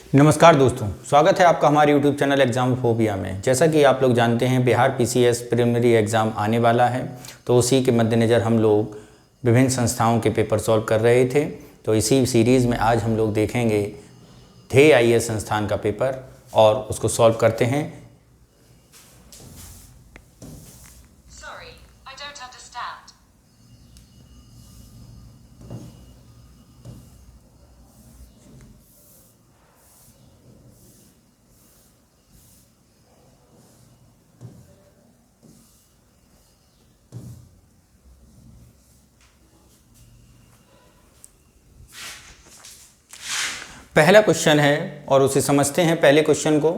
नमस्कार दोस्तों, स्वागत है आपका हमारे YouTube चैनल एग्ज़ाम फोबिया में। जैसा कि आप लोग जानते हैं, बिहार पीसीएस प्रीलिमिनरी एग्ज़ाम आने वाला है, तो उसी के मद्देनज़र हम लोग विभिन्न संस्थाओं के पेपर सॉल्व कर रहे थे। तो इसी सीरीज़ में आज हम लोग देखेंगे ध्येय आईएएस संस्थान का पेपर और उसको सॉल्व करते हैं। Sorry, I don't understand. पहला क्वेश्चन है और उसे समझते हैं। पहले क्वेश्चन को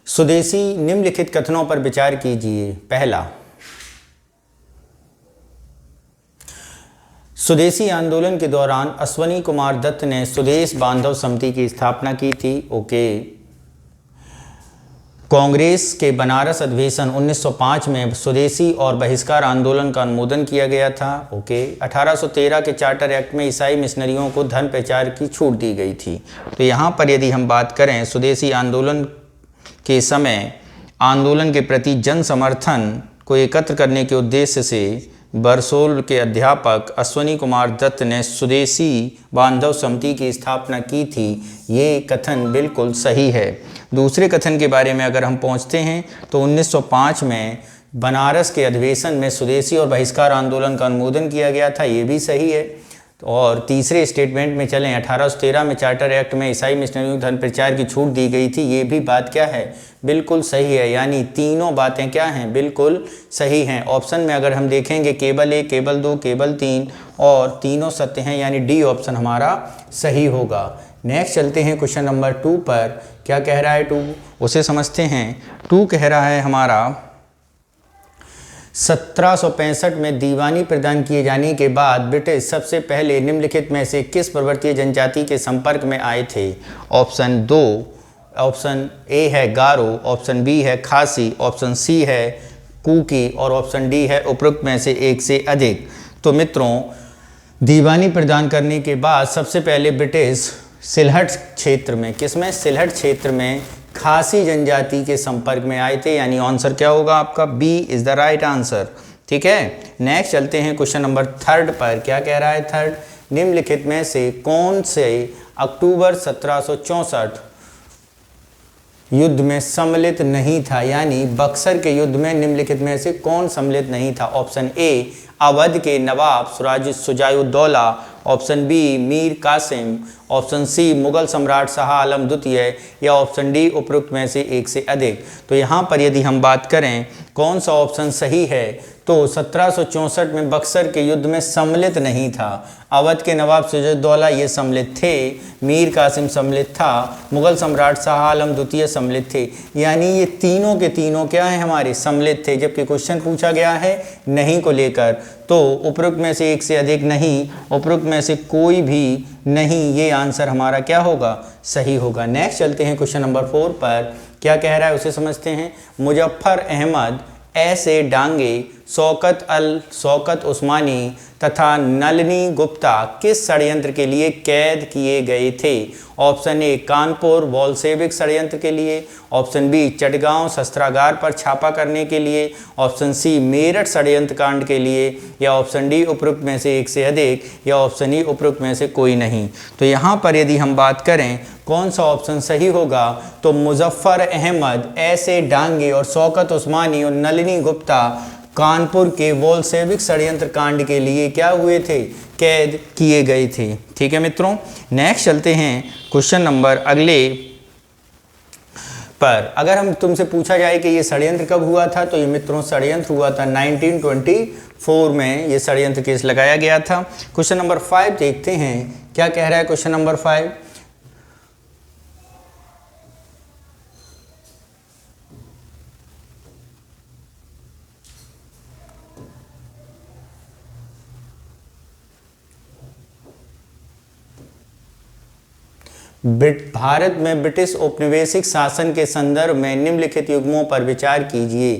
स्वदेशी निम्नलिखित कथनों पर विचार कीजिए। पहला, स्वदेशी आंदोलन के दौरान अश्वनी कुमार दत्त ने स्वदेश बांधव समिति की स्थापना की थी। ओके। कांग्रेस के बनारस अधिवेशन 1905 में स्वदेशी और बहिष्कार आंदोलन का अनुमोदन किया गया था। ओके। 1813 के चार्टर एक्ट में ईसाई मिशनरियों को धर्म प्रचार की छूट दी गई थी। तो यहाँ पर यदि हम बात करें स्वदेशी आंदोलन के समय आंदोलन के प्रति जन समर्थन को एकत्र करने के उद्देश्य से बरसोल के अध्यापक अश्वनी कुमार दत्त ने स्वदेशी बांधव समिति की स्थापना की थी। ये कथन बिल्कुल सही है। दूसरे कथन के बारे में अगर हम पहुंचते हैं तो 1905 में बनारस के अधिवेशन में स्वदेशी और बहिष्कार आंदोलन का अनुमोदन किया गया था। ये भी सही है। और तीसरे स्टेटमेंट में चलें, 1813 में चार्टर एक्ट में ईसाई मिशनरियों को धर्म प्रचार की छूट दी गई थी। ये भी बात क्या है, बिल्कुल सही है। यानी तीनों बातें क्या हैं, बिल्कुल सही हैं। ऑप्शन में अगर हम देखेंगे केवल 1, केवल 2, केवल 3 और तीनों सत्य हैं, यानी डी ऑप्शन हमारा सही होगा। नेक्स्ट चलते हैं क्वेश्चन नंबर 2 पर। क्या कह रहा है 2, उसे समझते हैं। 2 कह रहा है हमारा 1765 में दीवानी प्रदान किए जाने के बाद ब्रिटिश सबसे पहले निम्नलिखित में से किस पर्वतीय जनजाति के संपर्क में आए थे। ऑप्शन 2, ऑप्शन ए है गारो, ऑप्शन बी है खासी, ऑप्शन सी है कुकी और ऑप्शन डी है उपरोक्त में से एक से अधिक। तो मित्रों, दीवानी प्रदान करने के बाद सबसे पहले ब्रिटिश सिलहट क्षेत्र में, किसमें, सिलहट क्षेत्र में खासी जनजाति के संपर्क में आए थे। यानी आंसर क्या होगा आपका, B is the right answer. ठीक है। नेक्स्ट चलते हैं क्वेश्चन नंबर 3 पर। क्या कह रहा है 3, निम्नलिखित में से कौन से अक्टूबर 1764 युद्ध में सम्मिलित नहीं था। यानी बक्सर के युद्ध में निम्नलिखित में से कौन सम्मिलित नहीं था। ऑप्शन ए अवध के Nawab Shujauddaula, option B Mir Qasim, option C Mughal सम्राट शाह आलम द्वितीय या ऑप्शन डी उपरोक्त में से एक से अधिक। तो यहाँ पर यदि हम बात करें कौन सा ऑप्शन सही है, तो 1764 में बक्सर के युद्ध में सम्मिलित नहीं था। अवध के नवाब सुजाउद्दौला ये सम्मिलित थे, मीर कासिम सम्मिलित था, मुगल सम्राट शाह आलम द्वितीय सम्मिलित थे। यानी ये तीनों के तीनों क्या हैं, हमारे सम्मिलित थे। जबकि क्वेश्चन पूछा गया है नहीं को लेकर, तो उपरोक्त में से एक से अधिक नहीं, उपरोक्त में से कोई भी नहीं, ये आंसर हमारा क्या होगा, सही होगा। नेक्स्ट चलते हैं क्वेश्चन नंबर 4 पर। क्या कह रहा है उसे समझते हैं। मुजफ्फर अहमद, ऐसे डांगे, शौकत उस्मानी तथा नलिनी गुप्ता किस षड्यंत्र के लिए कैद किए गए थे। ऑप्शन ए कानपुर बोल्शेविक षड्यंत्र के लिए, ऑप्शन बी चटगांव शस्त्रागार पर छापा करने के लिए, ऑप्शन सी मेरठ षड्यंत्र कांड के लिए या ऑप्शन डी उपरोक्त में से एक से अधिक या ऑप्शन ई उपरोक्त में से कोई नहीं। तो यहाँ पर यदि हम बात करें कौन सा ऑप्शन सही होगा, तो मुजफ्फर अहमद, ऐसे डांगे और शौकत उस्मानी और नलिनी गुप्ता कानपुर के बोल्शेविक षड्यंत्र कांड के लिए क्या हुए थे, कैद किए गए थे। ठीक है मित्रों। नेक्स्ट चलते हैं क्वेश्चन नंबर अगले पर। अगर हम तुमसे पूछा जाए कि ये षड्यंत्र कब हुआ था, तो ये मित्रों षड्यंत्र हुआ था 1924 में, ये षड्यंत्र केस लगाया गया था। क्वेश्चन नंबर 5 देखते हैं। क्या कह रहा है क्वेश्चन नंबर 5। भारत में ब्रिटिश औपनिवेशिक शासन के संदर्भ में निम्नलिखित युग्मों पर विचार कीजिए।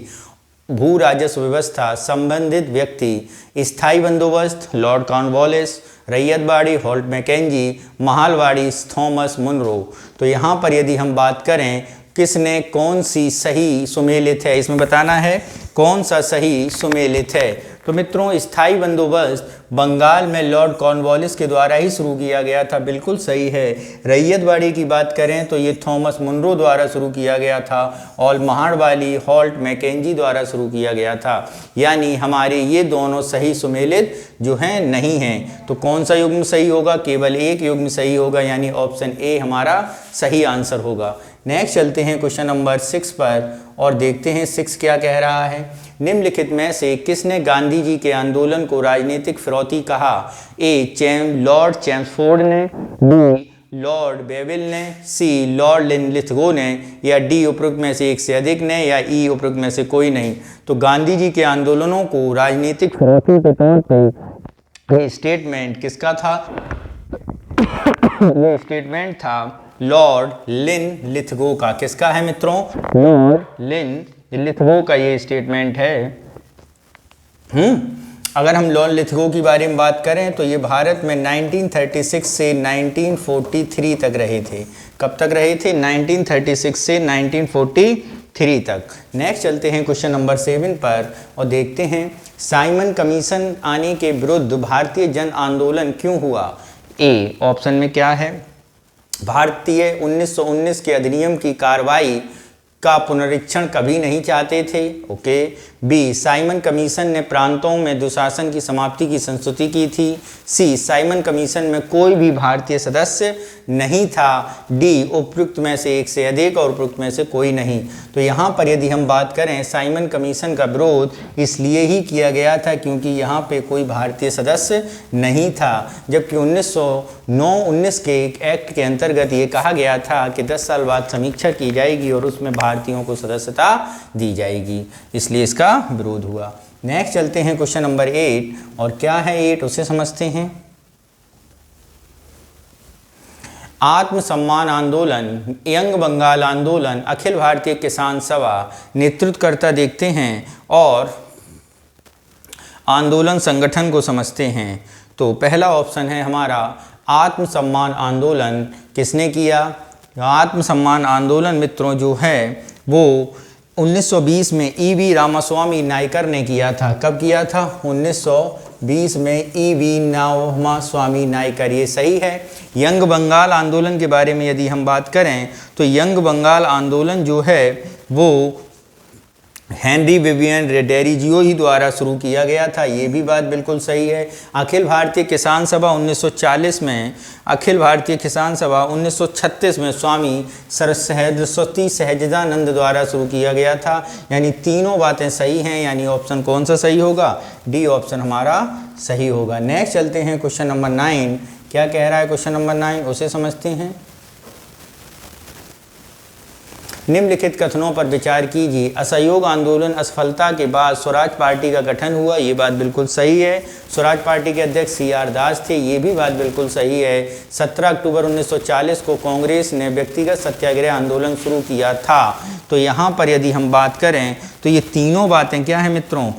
भू राजस्व व्यवस्था संबंधित व्यक्ति, स्थायी बंदोबस्त लॉर्ड कॉर्नवालिस, रैयतवाड़ी हॉल्ट मैकेंजी, महालवाड़ी थॉमस मुनरो। तो यहाँ पर यदि हम बात करें किसने कौन सी सही सुमेलित है, इसमें बताना है कौन सा सही सुमेलित है। तो मित्रों स्थायी बंदोबस्त बंगाल में लॉर्ड कॉर्नवालिस के द्वारा ही शुरू किया गया था, बिल्कुल सही है। रैयतवाड़ी की बात करें तो ये थॉमस मुनरो द्वारा शुरू किया गया था और महालवाड़ी हॉल्ट मैकेंजी द्वारा शुरू किया गया था। यानी हमारे ये दोनों सही सुमेलित जो हैं नहीं हैं। तो कौन सा युग्म सही होगा, केवल एक युग्म सही होगा, यानी ऑप्शन ए हमारा सही आंसर होगा। नेक्स्ट चलते हैं क्वेश्चन नंबर 6 पर और देखते हैं 6 क्या कह रहा है। निम्नलिखित में से किसने गांधी जी के आंदोलन को राजनीतिक फिरौती कहा? ए लॉर्ड चैम्सफोर्ड ने, बी लॉर्ड बेविल ने, सी लॉर्ड लिथगो ने, या डी उपरोक्त में से एक से अधिक ने, या ई उपरोक्त में से कोई नहीं। तो गांधी जी के आंदोलनों को राजनीतिक फिरौती के तौर पर ये स्टेटमेंट किसका था? ये स्टेटमेंट था लॉर्ड लिथगो का। किसका है मित्रों? लॉर्ड लिथगो का ये स्टेटमेंट है। अगर हम लॉर्ड लिथगो की बारे में बात करें तो ये भारत में 1936 से 1943 तक रहे थे। कब तक रहे थे? 1936 से 1943 तक। नेक्स्ट चलते हैं क्वेश्चन नंबर 7 पर और देखते हैं साइमन कमीशन आने के विरुद्ध भारतीय जन आंदोलन क्यों हुआ? ए ऑप्शन में क्या है? भारतीय 1919 के अधिनियम की कार्रवाई का पुनरीक्षण कभी नहीं चाहते थे। ओके। बी साइमन कमीशन ने प्रांतों में दुशासन की समाप्ति की संस्तुति की थी। सी साइमन कमीशन में कोई भी भारतीय सदस्य नहीं था। डी उपयुक्त में से एक से अधिक और उपयुक्त में से कोई नहीं। तो यहाँ पर यदि हम बात करें साइमन कमीशन का विरोध इसलिए ही किया गया था क्योंकि यहाँ पे कोई भारतीय सदस्य नहीं था, जबकि 1919 के एक एक्ट के अंतर्गत ये कहा गया था कि 10 साल बाद समीक्षा की जाएगी और उसमें भारतीयों को सदस्यता दी जाएगी, इसलिए इसका विरोध हुआ। नेक्स्ट चलते हैं क्वेश्चन नंबर 8 और क्या है 8 उसे समझते हैं। आत्मसम्मान आंदोलन, यंग बंगाल आंदोलन, अखिल भारतीय किसान सभा नेतृत्वकर्ता देखते हैं और आंदोलन संगठन को समझते हैं। तो पहला ऑप्शन है हमारा आत्मसम्मान आंदोलन। किसने किया? आत्मसम्मान आंदोलन मित्रों जो है वो 1920 में ई.वी. रामास्वामी नायकर ने किया था। कब किया था? 1920 में ई.वी. रामास्वामी नायकर। ये सही है। यंग बंगाल आंदोलन के बारे में यदि हम बात करें तो यंग बंगाल आंदोलन जो है वो हेनरी विवियन रेडेरिजियो ही द्वारा शुरू किया गया था। ये भी बात बिल्कुल सही है। अखिल भारतीय किसान सभा 1940 में, अखिल भारतीय किसान सभा 1936 में स्वामी सरस्वती सहजानंद द्वारा शुरू किया गया था। यानी तीनों बातें सही हैं, यानी ऑप्शन कौन सा सही होगा? डी ऑप्शन हमारा सही होगा। नेक्स्ट चलते हैं क्वेश्चन नंबर 9। क्या कह रहा है क्वेश्चन नंबर 9 उसे समझते हैं। निम्नलिखित कथनों पर विचार कीजिए। असहयोग आंदोलन असफलता के बाद स्वराज पार्टी का गठन हुआ। ये बात बिल्कुल सही है। स्वराज पार्टी के अध्यक्ष सी.आर. दास थे। ये भी बात बिल्कुल सही है। 17 अक्टूबर 1940 को कांग्रेस ने व्यक्तिगत सत्याग्रह आंदोलन शुरू किया था। तो यहाँ पर यदि हम बात करें तो ये तीनों बातें क्या हैं मित्रों?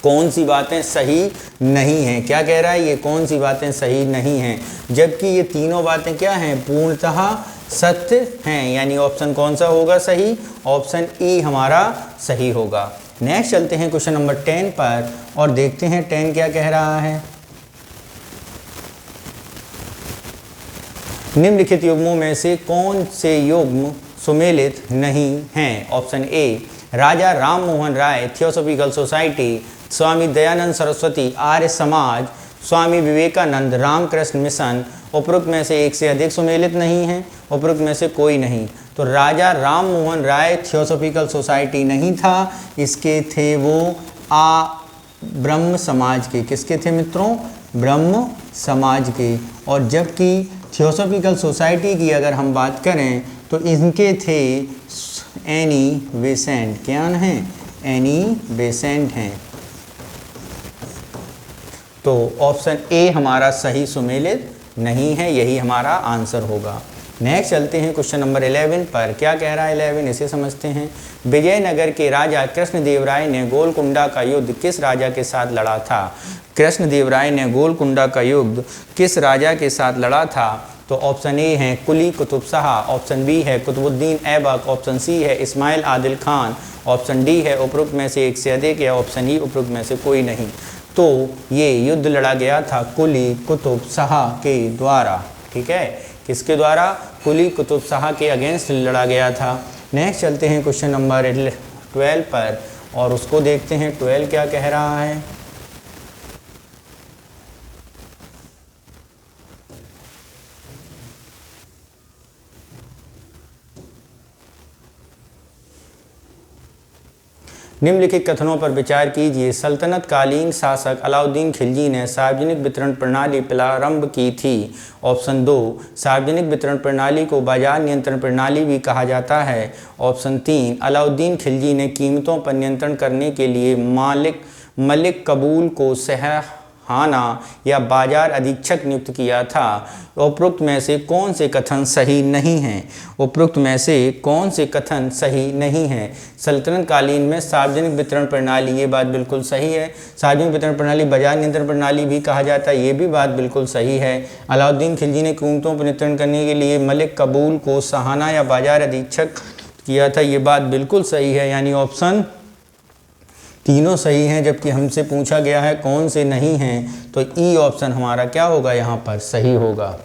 कौन सी बातें सही नहीं हैं? क्या कह रहा है? ये कौन सी बातें सही नहीं हैं? जबकि ये तीनों बातें क्या हैं? पूर्णतः सत्य हैं। यानी ऑप्शन कौन सा होगा सही? ऑप्शन ई हमारा सही होगा। नेक्स्ट चलते हैं क्वेश्चन नंबर 10 पर और देखते हैं 10 क्या कह रहा है। निम्नलिखित युग्मों में से कौन से युग्म सुमेलित नहीं हैं? Option A Raja Ram Mohan Roy Theosophical Society, Swami Dayanand Saraswati Arya Samaj, Swami Vivekananda Ramakrishna mission. उपरोक्त में से एक से अधिक सुमेलित नहीं हैं, उपरोक्त में से कोई नहीं। तो राजा राम मोहन राय थियोसॉफिकल सोसाइटी नहीं था, इसके थे वो ब्रह्म समाज के। किसके थे मित्रों? ब्रह्म समाज के। और जबकि थियोसॉफिकल सोसाइटी की अगर हम बात करें तो इनके थे एनी बेसेंट। क्या हैं? एनी बेसेंट हैं। तो ऑप्शन ए हमारा सही सुमेलित नहीं है, यही हमारा आंसर होगा। नेक्स्ट चलते हैं क्वेश्चन नंबर 11 पर। क्या कह रहा है 11, इसे समझते हैं। विजयनगर के राजा कृष्णदेवराय ने गोलकुंडा का युद्ध किस राजा के साथ लड़ा था? कृष्णदेवराय ने गोलकुंडा का युद्ध किस राजा के साथ लड़ा था? तो ऑप्शन ए है कुली कुतुब शाह, ऑप्शन बी है कुतुबुद्दीन ऐबक, ऑप्शन सी है इस्माइल आदिल खान, ऑप्शन डी है उपरोक्त में से एक से अधिक, या ऑप्शन ई उपरोक्त में से कोई नहीं। तो ये युद्ध लड़ा गया था कुली कुतुब शाह के द्वारा। ठीक है, किसके द्वारा? कुली कुतुब शाह के अगेंस्ट लड़ा गया था। नेक्स्ट चलते हैं क्वेश्चन नंबर 12 पर और उसको देखते हैं 12 क्या कह रहा है। निम्नलिखित कथनों पर विचार कीजिए। सल्तनत कालीन शासक अलाउद्दीन खिलजी ने सार्वजनिक वितरण प्रणाली प्रारंभ की थी। ऑप्शन 2, सार्वजनिक वितरण प्रणाली को बाजार नियंत्रण प्रणाली भी कहा जाता है। ऑप्शन 3, अलाउद्दीन खिलजी ने कीमतों पर नियंत्रण करने के लिए मलिक कबूल को सहाना या बाजार अधीक्षक नियुक्त किया था। उपरोक्त में से कौन से कथन सही नहीं हैं? उपरोक्त में से कौन से कथन सही नहीं हैं? सल्तनत कालीन में सार्वजनिक वितरण प्रणाली, ये बात बिल्कुल सही है। सार्वजनिक वितरण प्रणाली बाजार नियंत्रण प्रणाली भी कहा जाता है, ये भी बात बिल्कुल सही है। अलाउद्दीन खिलजी ने कीमतों पर नियंत्रण करने के लिए मलिक कबूल को सहाना या बाजार अधीक्षक किया था, ये बात बिल्कुल सही है। यानी ऑप्शन तीनों सही हैं, जबकि हमसे पूछा गया है कौन से नहीं हैं, तो ई ऑप्शन हमारा क्या होगा? यहाँ पर सही होगा।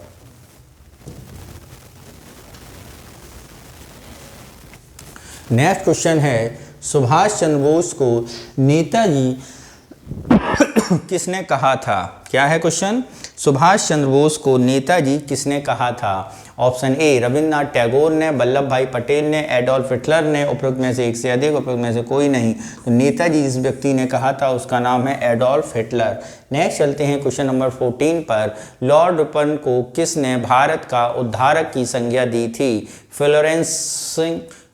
नेक्स्ट क्वेश्चन है, सुभाष चंद्र बोस को नेताजी किसने कहा था? क्या है क्वेश्चन? सुभाष चंद्र बोस को नेताजी किसने कहा था? ऑप्शन ए, रविन्द्रनाथ टैगोर ने, वल्लभ भाई पटेल ने, एडोल्फ हिटलर ने, उपरोक्त में से एक से अधिक, उपरोक्त में से कोई नहीं। तो नेताजी जिस व्यक्ति ने कहा था उसका नाम है एडोल्फ हिटलर। नेक्स्ट चलते हैं क्वेश्चन नंबर 14 पर। लॉर्ड रिपन को किसने भारत का उद्धारक की संज्ञा दी थी?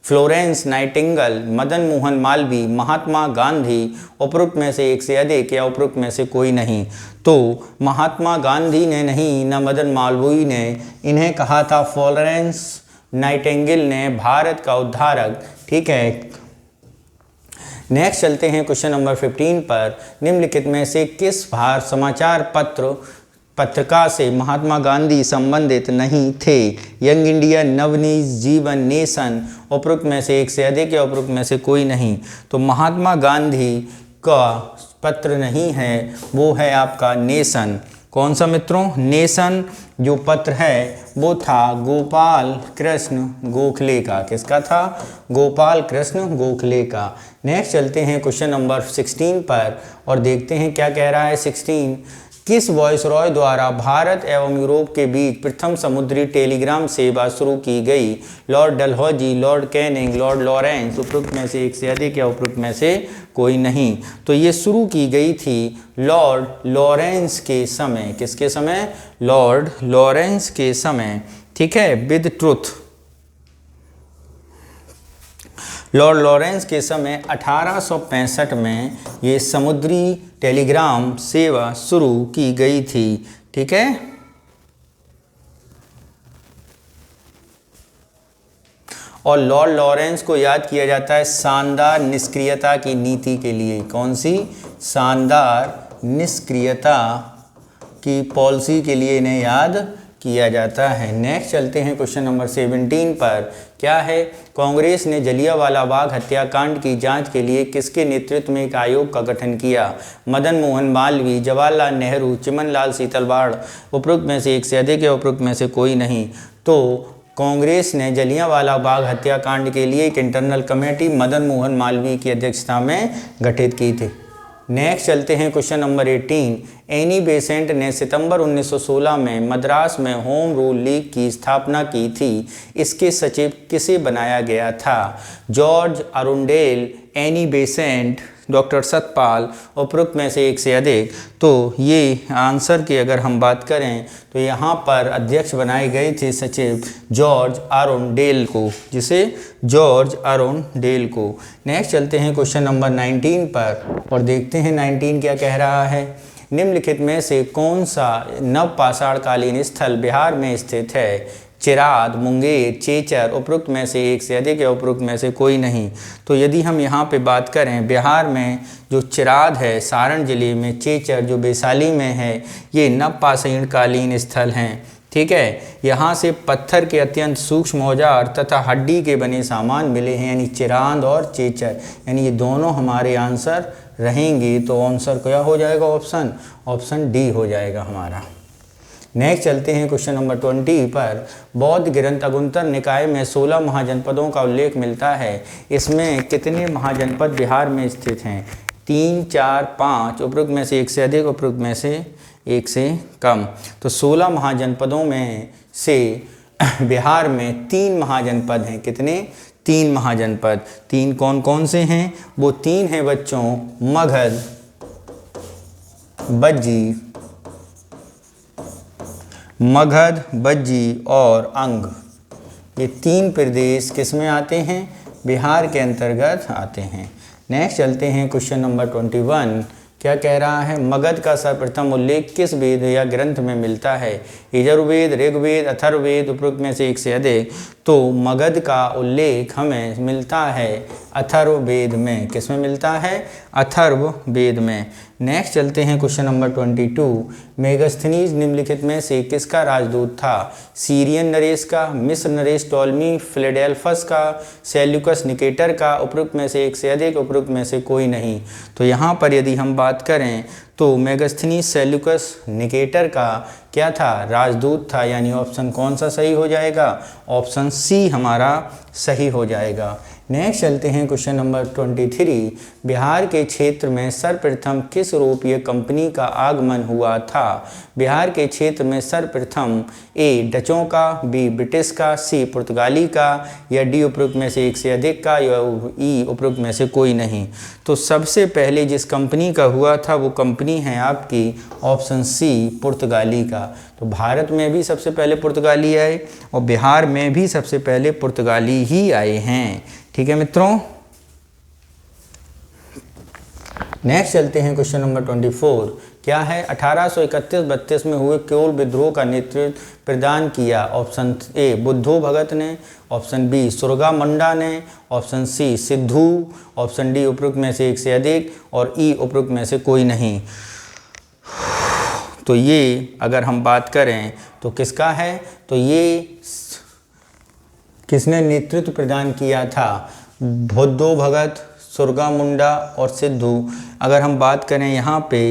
फ्लोरेंस नाइटिंगेल, मदन मोहन मालवीय, महात्मा गांधी, उपरोक्त में से एक से अधिक, या उपरोक्त में से कोई नहीं। तो महात्मा गांधी ने नहीं, न मदन मालवीय ने, इन्हें कहा था फ्लोरेंस नाइटिंगेल ने भारत का उद्धारक। ठीक है, नेक्स्ट चलते हैं क्वेश्चन नंबर 15 पर। निम्नलिखित में से किस भारत समाचार पत्रिका से महात्मा गांधी संबंधित नहीं थे? यंग इंडिया, नवनीत, जीवन, नेशन, उपरोक्त में से एक से अधिक, या उपरोक्त में से कोई नहीं। तो महात्मा गांधी का पत्र नहीं है, वो है आपका नेशन। कौन सा मित्रों? नेशन जो पत्र है वो था गोपाल कृष्ण गोखले का। किसका था? गोपाल कृष्ण गोखले का। नेक्स्ट चलते हैं क्वेश्चन नंबर 16 पर और देखते हैं क्या कह रहा है 16। किस वॉइसरॉय द्वारा भारत एवं यूरोप के बीच प्रथम समुद्री टेलीग्राम सेवा शुरू की गई? Lord Dalhousie, Lord Canning, Lord Lawrence, उपरोक्त में से एक से अधिक, या उपरोक्त में से कोई नहीं। तो ये शुरू की गई थी लॉर्ड लॉरेंस के समय। किसके समय? लॉर्ड लॉरेंस के समय। ठीक है, विद ट्रुथ। लॉर्ड लॉरेंस के समय 1865 में ये समुद्री टेलीग्राम सेवा शुरू की गई थी। ठीक है, और लॉर्ड लॉरेंस को याद किया जाता है शानदार निष्क्रियता की नीति के लिए। कौन सी? शानदार निष्क्रियता की पॉलिसी के लिए इन्हें याद किया जाता है। नेक्स्ट चलते हैं क्वेश्चन नंबर 17 पर। क्या है? कांग्रेस ने जलियांवाला बाग हत्याकांड की जांच के लिए किसके नेतृत्व में एक आयोग का गठन किया? मदन मोहन मालवीय, जवाहरलाल नेहरू, चिमनलाल सीतलवाड़, उपरोक्त में से एक से अधिक, या उपरोक्त में से कोई नहीं। तो कांग्रेस ने जलियांवाला बाग हत्याकांड के लिए एक इंटरनल कमेटी मदन मोहन मालवीय की अध्यक्षता में गठित की थी। नेक्स्ट चलते हैं क्वेश्चन नंबर 18। एनी बेसेंट ने सितंबर 1916 में मद्रास में होम रूल लीग की स्थापना की थी। इसके सचिव किसे बनाया गया था? George Arundale, Annie Besant, doctor Satpal, उपरोक्त में से एक से अधिक। तो ये आंसर की अगर हम बात करें तो यहाँ पर अध्यक्ष बनाए गए थे सचिव जॉर्ज अरुंडेल को, जिसे जॉर्ज अरुंडेल को। नेक्स्ट चलते हैं क्वेश्चन नंबर 19 पर और देखते हैं 19 क्या कह रहा है। निम्नलिखित में से कौन सा नवपाषाणकालीन स्थल बिहार में स्थित है? चिराद, मुंगेर, चेचर उपरोक्त में से एक से अधिक या उपरोक्त में से कोई नहीं। तो यदि हम यहाँ पे बात करें, बिहार में जो चिराद है सारण जिले में, चेचर जो वैशाली में है, ये नवपाषाणकालीन स्थल हैं। ठीक है, यहाँ से पत्थर के अत्यंत सूक्ष्म औजार तथा हड्डी के बने सामान मिले हैं, यानी चिरांद और चेचर, यानी ये दोनों हमारे आंसर रहेंगे। तो आंसर क्या हो जाएगा? ऑप्शन डी हो जाएगा हमारा। नेक्स्ट चलते हैं क्वेश्चन नंबर 20 पर। बौद्ध ग्रंथ अगुंतर निकाय में 16 महाजनपदों का उल्लेख मिलता है। इसमें कितने महाजनपद बिहार में स्थित हैं? 3, 4, 5, उपरोक्त में से एक से अधिक, उपरोक्त में से एक से कम। तो 16 महाजनपदों में से बिहार में 3 महाजनपद हैं। कितने? 3 महाजनपद। 3 कौन कौन से हैं? वो 3 हैं बच्चों, मगध, बज्जी और अंग। ये 3 प्रदेश किस में आते हैं? बिहार के अंतर्गत आते हैं। नेक्स्ट चलते हैं क्वेश्चन नंबर 21। क्या कह रहा है? मगध का सर्वप्रथम उल्लेख किस वेद या ग्रंथ में मिलता है? यजुर्वेद, ऋग्वेद, अथर्ववेद, उपरोक्त में से एक से अधिक। तो मगध का उल्लेख हमें मिलता है अथर्ववेद में। किस में मिलता है? अथर्ववेद में। नेक्स्ट चलते हैं क्वेश्चन नंबर 22। मेगास्थनीज निम्नलिखित में से किसका राजदूत था? सीरियन नरेश का, मिस्र नरेश टॉलमी फिलाडेल्फस का, सेल्यूकस निकेटर का, उपरोक्त में से एक से अधिक, उपरोक्त में से कोई नहीं। तो यहाँ पर यदि हम बात करें तो मेगास्थनीज सेल्यूकस निकेटर का क्या था? राजदूत था, यानी ऑप्शन कौन सा सही हो जाएगा? ऑप्शन सी हमारा सही हो जाएगा। नेक्स्ट चलते हैं क्वेश्चन नंबर 23। बिहार के क्षेत्र में सर्वप्रथम किस यूरोपीय कंपनी का आगमन हुआ था? बिहार के क्षेत्र में सर्वप्रथम ए डचों का, बी ब्रिटिश का, सी पुर्तगाली का, या डी उपरोक्त में से एक से अधिक का, या ई उपरोक्त में से कोई नहीं। तो सबसे पहले जिस कंपनी का हुआ था वो कंपनी है आपकी ऑप्शन सी पुर्तगाली का। तो भारत में भी सबसे पहले पुर्तगाली आए और बिहार में भी सबसे पहले पुर्तगाली ही आए हैं। ठीक है मित्रों। नेक्स्ट चलते हैं क्वेश्चन नंबर 24। क्या है? 1831-32 में हुए कोल विद्रोह का नेतृत्व प्रदान किया? ऑप्शन ए बुद्धो भगत ने, ऑप्शन बी सुरगा मुंडा ने, option C Siddhu, option D उपरोक्त में से एक से अधिक, और ई उपरोक्त में से कोई नहीं। तो ये अगर हम बात करें तो किसका है? तो ये किसने नेतृत्व प्रदान किया था? बुद्धो भगत, सुरगा मुंडा और सिद्धू। अगर हम बात करें यहाँ पे,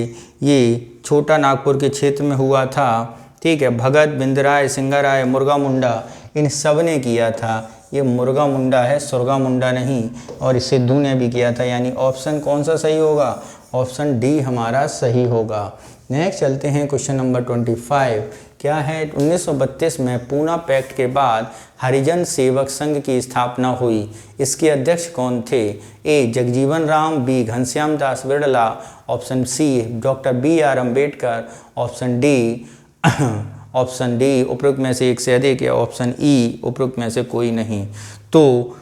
ये छोटा नागपुर के क्षेत्र में हुआ था। ठीक है, भगत, बिंदराय, सिंगाराय, मुर्गा मुंडा, इन सब ने किया था। ये मुर्गा मुंडा है, सुरगा मुंडा नहीं। और सिद्धू ने भी किया था, यानी ऑप्शन कौन सा सही होगा? ऑप्शन डी हमारा सही होगा। नेक्स्ट चलते हैं क्वेश्चन नंबर 25। क्या है? 1932 में पूना पैक्ट के बाद हरिजन सेवक संघ की स्थापना हुई। इसके अध्यक्ष कौन थे? A Jagjivan Ram, B Ghanshyam Das Birla, option C doctor BR Ambedkar, option D उपरोक्त में से एक से अधिक, या ऑप्शन ई उपरोक्त में से कोई नहीं। तो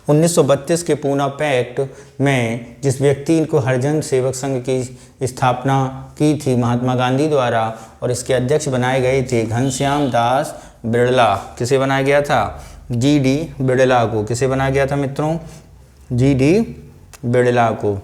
1932 के पूना पैक्ट में जिस व्यक्ति को हरिजन सेवक संघ की स्थापना की थी महात्मा गांधी द्वारा, और इसके अध्यक्ष बनाए गए थे घनश्याम दास बिरला। किसे बनाया गया था? GD बिरला को। किसे बनाया गया था मित्रों? GD बिरला को।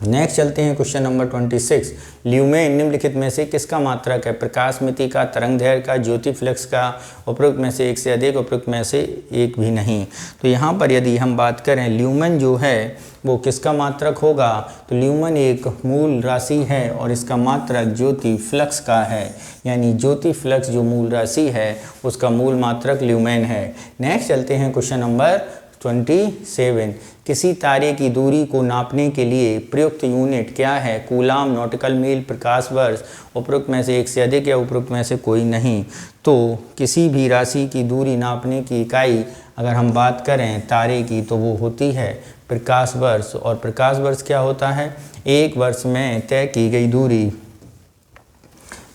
नेक्स्ट चलते हैं क्वेश्चन नंबर 26। ल्यूमेन निम्नलिखित में से किसका मात्रक है? प्रकाश मिति का, तरंगदैर्घ्य का, ज्योति फ्लक्स का, उपरोक्त में से एक से अधिक, उपरोक्त में से एक भी नहीं। तो यहाँ पर यदि हम बात करें ल्यूमेन जो है वो किसका मात्रक होगा? तो ल्यूमेन एक मूल राशि है और इसका मात्रक ज्योति फ्लक्स का है, यानी ज्योति फ्लक्स जो मूल राशि है उसका मूल मात्रक ल्यूमेन है। नेक्स्ट चलते हैं क्वेश्चन नंबर 27। किसी तारे की दूरी को नापने के लिए प्रयुक्त यूनिट क्या है? कूलाम, नॉटिकल मील, प्रकाश वर्ष, उपरोक्त में से एक से अधिक, या उपरोक्त में से कोई नहीं। तो किसी भी राशि की दूरी नापने की इकाई अगर हम बात करें तारे की तो वो होती है प्रकाश वर्ष। और प्रकाश वर्ष क्या होता है? एक वर्ष में तय की गई दूरी।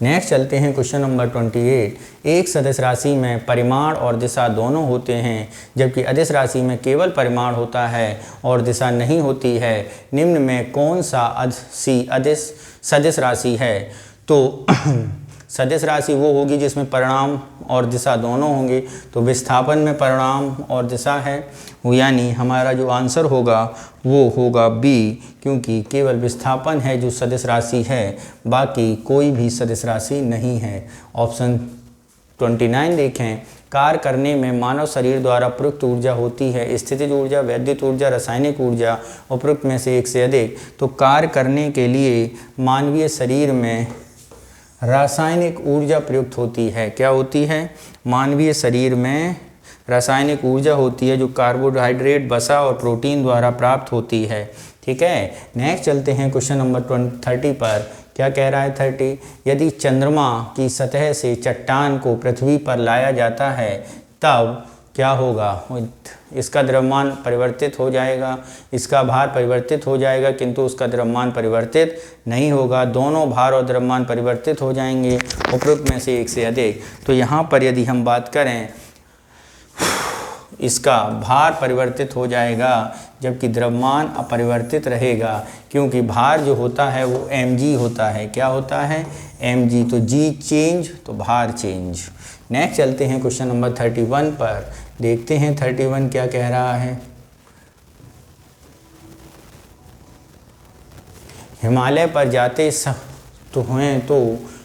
नेक्स्ट चलते हैं क्वेश्चन नंबर 28। एक सदिश राशि में परिमाण और दिशा दोनों होते हैं, जबकि अदिश राशि में केवल परिमाण होता है और दिशा नहीं होती है। निम्न में कौन सा अदिश सदिश राशि है? तो सदिश राशि वो होगी जिसमें परिणाम और दिशा दोनों होंगे। तो विस्थापन में परिणाम और दिशा है, यानी हमारा जो आंसर होगा वो होगा बी, क्योंकि केवल विस्थापन है जो सदिश राशि है, बाकी कोई भी सदिश राशि नहीं है। ऑप्शन 29 देखें, कार्य करने में मानव शरीर द्वारा प्रयुक्त ऊर्जा होती है स्थितिज ऊर्जा, वैद्युत ऊर्जा, रासायनिक ऊर्जा, उपरोक्त में से एक से अधिक। तो कार्य करने के लिए मानवीय शरीर में रासायनिक ऊर्जा प्रयुक्त होती है। क्या होती है? मानवीय शरीर में रासायनिक ऊर्जा होती है जो कार्बोहाइड्रेट, वसा और प्रोटीन द्वारा प्राप्त होती है। ठीक है, नेक्स्ट चलते हैं क्वेश्चन नंबर 30 पर। क्या कह रहा है 30? यदि चंद्रमा की सतह से चट्टान को पृथ्वी पर लाया जाता है तब क्या होगा? इसका द्रव्यमान परिवर्तित हो जाएगा, इसका भार परिवर्तित हो जाएगा, किंतु उसका द्रव्यमान परिवर्तित नहीं होगा। दोनों भार और द्रव्यमान परिवर्तित हो जाएंगे उपरोक्त में से एक से अधिक। तो यहाँ पर यदि हम बात करें, इसका भार परिवर्तित हो जाएगा जबकि द्रव्यमान अपरिवर्तित रहेगा, क्योंकि भार जो होता है वो mg होता है। क्या होता है? mg। तो g चेंज तो भार चेंज। नेक्स्ट चलते हैं क्वेश्चन नंबर 31 पर, देखते हैं 31 क्या कह रहा है। हिमालय पर जाते तो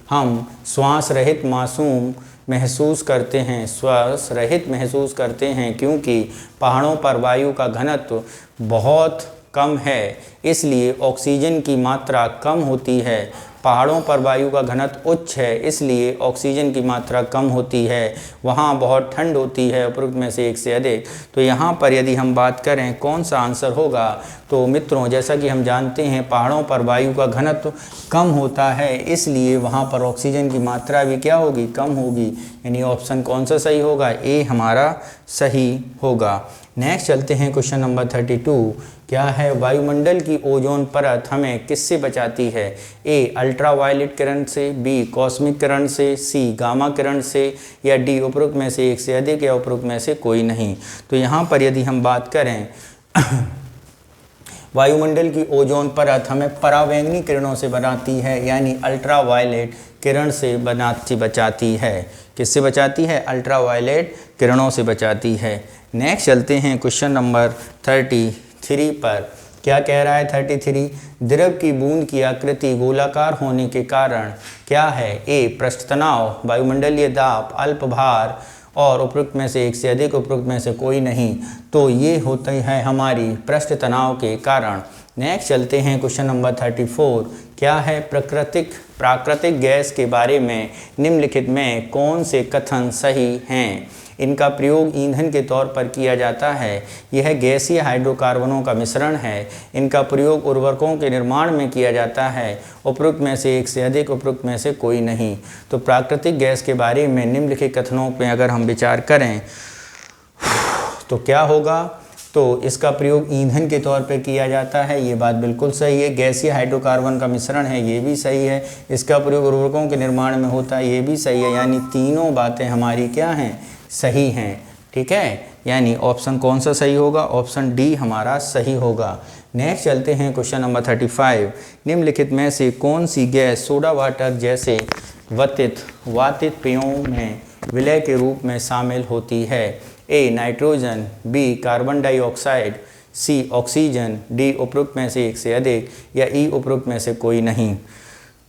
हम श्वास रहित मासूम महसूस करते हैं, श्वास रहित महसूस करते हैं, क्योंकि पहाड़ों पर वायु का घनत्व बहुत कम है, इसलिए ऑक्सीजन की मात्रा कम होती है। पहाड़ों पर वायु का घनत्व उच्च है, इसलिए ऑक्सीजन की मात्रा कम होती है। वहाँ बहुत ठंड होती है, उपरोक्त में से एक से अधिक। तो यहाँ पर यदि हम बात करें कौन सा आंसर होगा, तो मित्रों जैसा कि हम जानते हैं पहाड़ों पर वायु का घनत्व कम होता है, इसलिए वहाँ पर ऑक्सीजन की मात्रा भी क्या होगी? कम होगी। यानी ऑप्शन कौन सा सही होगा? ए हमारा सही होगा। नेक्स्ट चलते हैं क्वेश्चन नंबर 32। क्या है? वायुमंडल की ओजोन परत हमें किससे बचाती है? ए अल्ट्रावायलेट किरण से, बी कॉस्मिक किरण से, सी गामा किरण से, या डी उपरोक्त में से एक से अधिक या उपरोक्त में से कोई नहीं। तो यहाँ पर यदि हम बात करें वायुमंडल की ओजोन परत हमें परावैंगनी किरणों से बनाती है, यानी अल्ट्रावायलेट किरण से बचाती है। किससे बचाती है? अल्ट्रावायलेट किरणों से बचाती है। नेक्स्ट चलते हैं क्वेश्चन नंबर 33 पर। क्या कह रहा है 33? द्रव की बूंद की आकृति गोलाकार होने के कारण क्या है? ए पृष्ठ तनाव, वायुमंडलीय दाब, अल्प भार, और उपरोक्त में से एक से अधिक, उपरोक्त में से कोई नहीं। तो ये होता है हमारी पृष्ठ तनाव के कारण। नेक्स्ट चलते हैं क्वेश्चन नंबर 34। क्या है? प्राकृतिक गैस के बारे में निम्नलिखित में कौन से कथन सही हैं? इनका प्रयोग ईंधन के तौर पर किया जाता है। यह गैसीय हाइड्रोकार्बनों का मिश्रण है। इनका प्रयोग उर्वरकों के निर्माण में किया जाता है। उपरोक्त में से एक से अधिक, उपरोक्त में से कोई नहीं। तो प्राकृतिक गैस के बारे में निम्नलिखित कथनों पर अगर हम विचार करें तो क्या होगा? तो इसका प्रयोग ईंधन के तौर पर किया जाता है, ये बात बिल्कुल सही है। गैसीय हाइड्रोकार्बन का मिश्रण है, ये भी सही है। इसका प्रयोग उर्वरकों के निर्माण में होता है, ये भी सही है। यानी तीनों बातें हमारी क्या हैं? सही हैं। ठीक है, यानी ऑप्शन कौन सा सही होगा? ऑप्शन डी हमारा सही होगा। नेक्स्ट चलते हैं क्वेश्चन नंबर 35। निम्नलिखित में से कौन सी गैस सोडा वाटर जैसे वातित पेयों में विलय के रूप में शामिल होती है? A nitrogen, B carbon dioxide, C oxygen, D उपरोक्त में से एक से अधिक, या ई उपरोक्त में से कोई नहीं।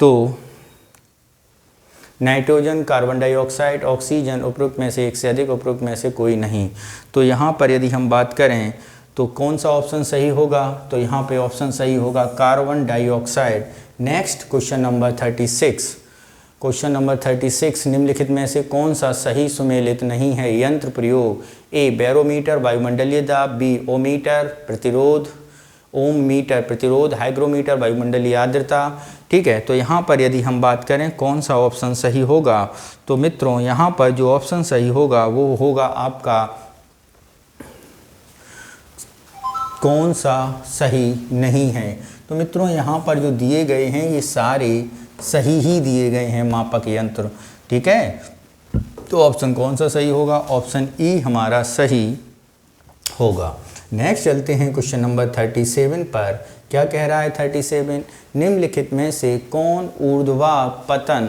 तो नाइट्रोजन, कार्बन डाइऑक्साइड, ऑक्सीजन, उपरोक्त में से एक से अधिक, उपरोक्त में से कोई नहीं। तो यहाँ पर यदि हम बात करें तो कौन सा ऑप्शन सही होगा? तो यहाँ पे ऑप्शन सही होगा carbon dioxide. Next question number 36। Question number 36, निम्नलिखित में से कौन सा सही सुमेलित नहीं है? यंत्र प्रयोग। ए बैरोमीटर वायुमंडलीय दाब, बी ओमीटर प्रतिरोध, ओम मीटर प्रतिरोध, हाइग्रोमीटर वायुमंडलीय आर्द्रता। ठीक है, तो यहाँ पर यदि हम बात करें कौन सा ऑप्शन सही होगा, तो मित्रों यहाँ पर जो ऑप्शन सही होगा वो होगा आपका कौन सा सही नहीं है। तो मित्रों यहाँ पर जो दिए गए हैं ये सारे सही ही दिए गए हैं मापक यंत्र। ठीक है, तो ऑप्शन कौन सा सही होगा? ऑप्शन ई हमारा सही होगा। नेक्स्ट चलते हैं क्वेश्चन नंबर 37 पर। क्या कह रहा है 37, निम्नलिखित में से कौन ऊर्ध्वातन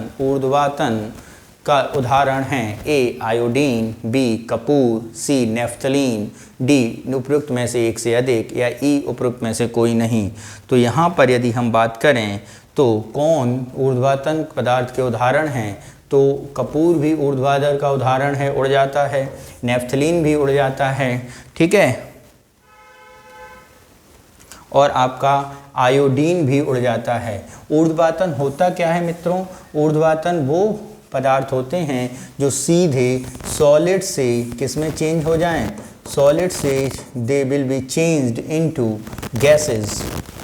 का उदाहरण है? ए आयोडीन, बी कपूर, सी नेफ्थलीन, डी उपरोक्त में से एक से अधिक, या ई उपरोक्त में से कोई नहीं। तो यहाँ पर यदि हम बात करें तो कौन ऊर्ध्वातन पदार्थ के उदाहरण हैं? तो कपूर भी ऊर्ध्वाधर का उदाहरण है, उड़ जाता है। नेफ्थलीन भी उड़ जाता है, ठीक है। और आपका आयोडीन भी उड़ जाता है। ऊर्ध्वातन होता क्या है मित्रों? ऊर्ध्वातन वो पदार्थ होते हैं जो सीधे सॉलिड से किस में चेंज हो जाएं? सॉलिड से they will be changed into gases,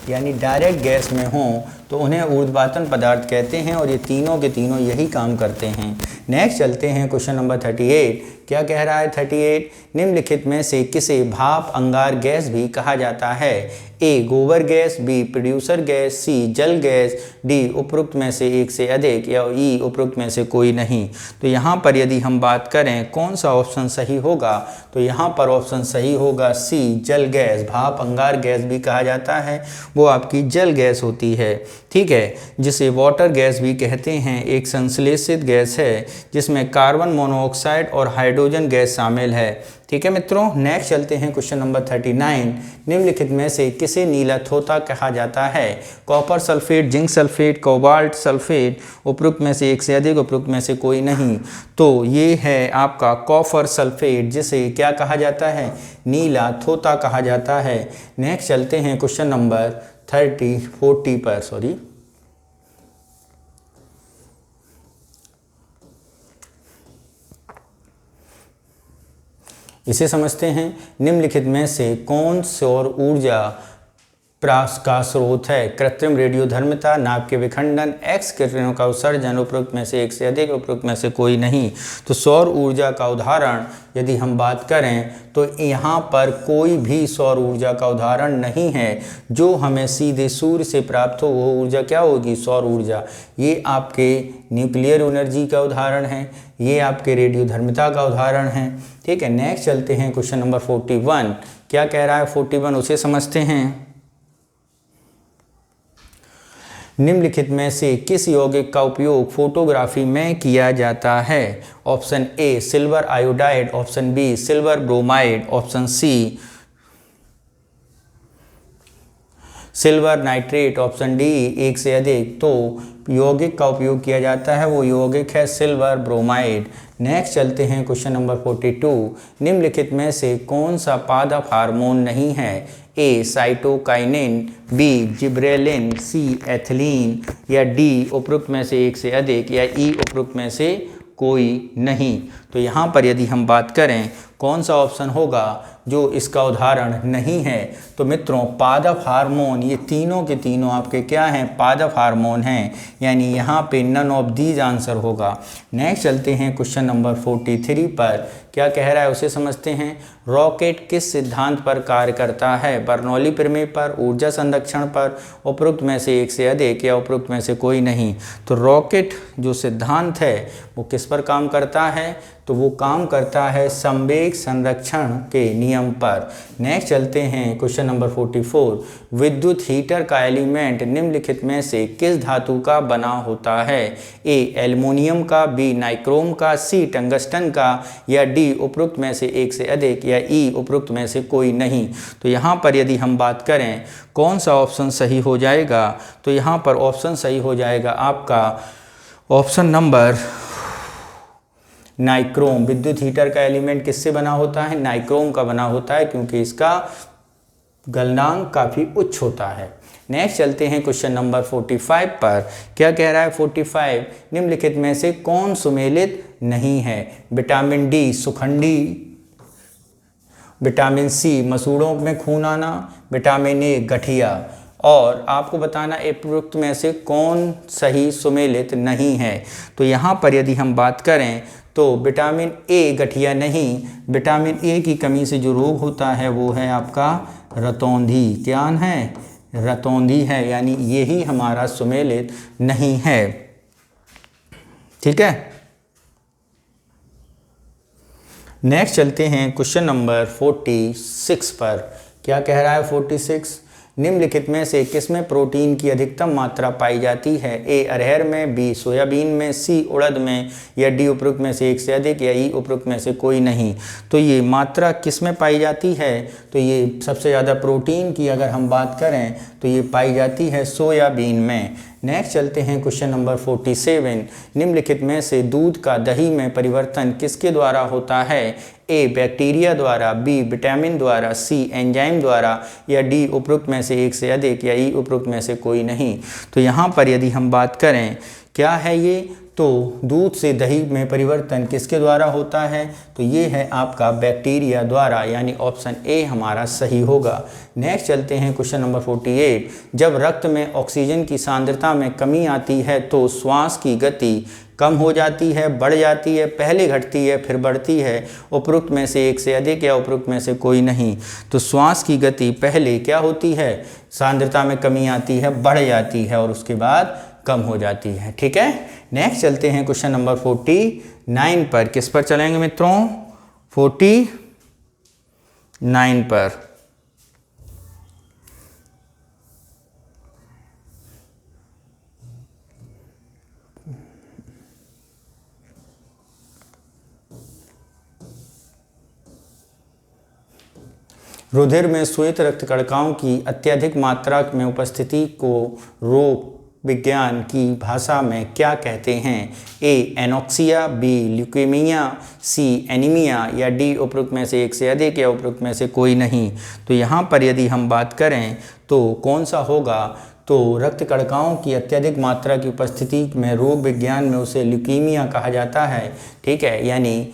यानी डायरेक्ट गैस में हों तो उन्हें ऊर्ध्वातन पदार्थ कहते हैं, और ये तीनों के तीनों यही काम करते हैं। नेक्स्ट चलते हैं क्वेश्चन नंबर 38। क्या कह रहा है 38, निम्नलिखित में से किसे भाप अंगार गैस भी कहा जाता है? ए गोबर गैस, बी प्रोड्यूसर गैस, सी जल गैस, डी उपरोक्त में से एक से अधिक, या ई उपरोक्त में से कोई नहीं। तो यहाँ पर यदि हम बात करें कौन सा ऑप्शन सही होगा, तो यहाँ पर ऑप्शन सही होगा सी जल गैस। भाप अंगार गैस भी कहा जाता है, वो आपकी जल गैस होती है, ठीक है, जिसे वाटर गैस भी कहते हैं। एक संश्लेषित गैस है जिसमें कार्बन मोनोऑक्साइड और हाइड्रोजन गैस शामिल है, ठीक है मित्रों। नेक्स्ट चलते हैं क्वेश्चन नंबर 39। निम्नलिखित में से किसे नीला थोथा कहा जाता है? Copper sulphate, zinc sulphate, cobalt sulphate, उपरोक्त में से एक से अधिक, उपरोक्त में से कोई नहीं। तो ये है आपका कॉपर सल्फेट, जिसे क्या कहा जाता है? नीला थोथा कहा जाता है। नेक्स्ट चलते हैं क्वेश्चन नंबर 40 पर, सॉरी। इसे समझते हैं। निम्नलिखित में से कौन सौर ऊर्जा का स्रोत है? कृत्रिम रेडियोधर्मिता, नाभ के विखंडन, एक्स किरणों का उत्सर्जन, उपरोक्त में से एक से अधिक, उपरोक्त में से कोई नहीं। तो सौर ऊर्जा का उदाहरण यदि हम बात करें तो यहाँ पर कोई भी सौर ऊर्जा का उदाहरण नहीं है। जो हमें सीधे सूर्य से प्राप्त हो वो ऊर्जा क्या होगी? सौर ऊर्जा। ये आपके न्यूक्लियर एनर्जी का उदाहरण है, ये आपके रेडियोधर्मिता का उदाहरण है, ठीक है। नेक्स्ट चलते हैं क्वेश्चन नंबर 41। क्या कह रहा है 41, उसे समझते हैं। निम्नलिखित में से किस यौगिक का उपयोग फोटोग्राफी में किया जाता है? Option A silver iodide, option B silver bromide, option C silver nitrate, option D एक से अधिक। तो यौगिक का उपयोग किया जाता है वो यौगिक है सिल्वर ब्रोमाइड। नेक्स्ट चलते हैं क्वेश्चन नंबर 42। निम्नलिखित में से कौन सा पादप हार्मोन नहीं है? ए साइटोकाइनिन, बी जिब्रेलिन, सी एथिलीन, या डी उपरोक्त में से एक से अधिक, या ई उपरोक्त में से कोई नहीं। तो यहाँ पर यदि हम बात करें कौन सा ऑप्शन होगा जो इसका उदाहरण नहीं है, तो मित्रों पादप हार्मोन, ये तीनों के तीनों आपके क्या हैं? पादप हार्मोन हैं, यानी यहाँ पे नन ऑफ दीज आंसर होगा। नेक्स्ट चलते हैं क्वेश्चन नंबर 43 पर। क्या कह रहा है उसे समझते हैं। रॉकेट किस सिद्धांत पर कार्य करता है? बर्नौली प्रमेय पर, ऊर्जा संरक्षण पर, उपरोक्त में से एक से अधिक, या उपरोक्त में से कोई नहीं। तो रॉकेट जो सिद्धांत है वो किस पर काम करता है? तो वो काम करता है संवेग संरक्षण के नियम पर। नेक्स्ट चलते हैं क्वेश्चन नंबर 44। विद्युत हीटर का एलिमेंट निम्नलिखित में से किस धातु का बना होता है? ए एल्युमिनियम का, बी नाइक्रोम का, सी टंगस्टन का, या डी उपरोक्त में से एक से अधिक, या ई उपरोक्त में से कोई नहीं। तो यहाँ पर यदि हम बात करें कौन सा ऑप्शन सही हो जाएगा, तो यहाँ पर ऑप्शन सही हो जाएगा आपका ऑप्शन नंबर नाइक्रोम। विद्युत हीटर का एलिमेंट किससे बना होता है? नाइक्रोम का बना होता है, क्योंकि इसका गलनांक काफ़ी उच्च होता है। नेक्स्ट चलते हैं क्वेश्चन नंबर 45 पर। क्या कह रहा है 45, निम्नलिखित में से कौन सुमेलित नहीं है? विटामिन डी सुखंडी, विटामिन सी मसूड़ों में खून आना, विटामिन ए गठिया। और आपको बताना उपरोक्त में से कौन सही सुमेलित नहीं है। तो यहाँ पर यदि हम बात करें तो विटामिन ए गठिया नहीं, विटामिन ए की कमी से जो रोग होता है वो है आपका रतौंधी। क्या है? रतौंधी है, यानी यही हमारा सुमेलित नहीं है, ठीक है। नेक्स्ट चलते हैं क्वेश्चन नंबर 46 पर। क्या कह रहा है 46, निम्नलिखित में से किसमें प्रोटीन की अधिकतम मात्रा पाई जाती है? ए अरहर में, बी सोयाबीन में, सी उड़द में, या डी उपरोक्त में से एक से अधिक, या ई उपरोक्त में से कोई नहीं। तो ये मात्रा किसमें पाई जाती है? तो ये सबसे ज़्यादा प्रोटीन की अगर हम बात करें तो ये पाई जाती है सोयाबीन में। नेक्स्ट चलते हैं क्वेश्चन नंबर 47। निम्नलिखित में से दूध का दही में परिवर्तन किसके द्वारा होता है? ए बैक्टीरिया द्वारा, बी विटामिन द्वारा, सी एंजाइम द्वारा, या डी उपरोक्त में से एक से अधिक, या ई उपरोक्त में से कोई नहीं। तो यहाँ पर यदि हम बात करें क्या है ये, तो दूध से दही में परिवर्तन किसके द्वारा होता है? तो ये है आपका बैक्टीरिया द्वारा, यानी ऑप्शन ए हमारा सही होगा। नेक्स्ट चलते हैं क्वेश्चन नंबर 48। जब रक्त में ऑक्सीजन की सांद्रता में कमी आती है तो श्वास की गति कम हो जाती है, बढ़ जाती है, पहले घटती है फिर बढ़ती है, उपरोक्त में से एक से अधिक या उपरोक्त में से कोई नहीं। तो श्वास की गति पहले क्या होती है? सांद्रता में कमी आती है, बढ़ जाती है और उसके बाद कम हो जाती है। ठीक है। नेक्स्ट चलते हैं क्वेश्चन नंबर 49 पर। किस पर चलेंगे मित्रों? 49 पर। रुधिर में श्वेत रक्त कणिकाओं की अत्यधिक मात्रा में उपस्थिति को रोग विज्ञान की भाषा में क्या कहते हैं? ए एनोक्सिया, बी ल्यूकेमिया, सी एनीमिया, या डी उपरोक्त में से एक से अधिक या उपरोक्त में से कोई नहीं। तो यहाँ पर यदि हम बात करें तो कौन सा होगा? तो रक्त कणिकाओं की अत्यधिक मात्रा की उपस्थिति में रोग विज्ञान में उसे ल्यूकीमिया कहा जाता है। ठीक है, यानी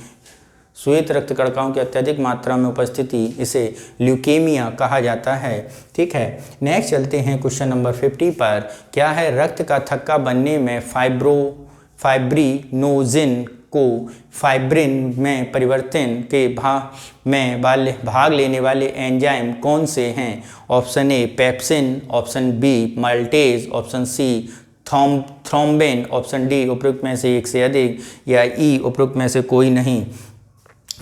श्वेत रक्त कणिकाओं की अत्यधिक मात्रा में उपस्थिति इसे ल्यूकेमिया कहा जाता है। ठीक है। नेक्स्ट चलते हैं क्वेश्चन नंबर 50 पर। क्या है? रक्त का थक्का बनने में फाइब्रिनोजिन को फाइब्रिन में परिवर्तन के भाग लेने वाले एंजाइम कौन से हैं? Option A pepsin, option B maltase, option C thrombin, option D उपरोक्त में से एक से अधिक, या ई उपरोक्त में से कोई नहीं।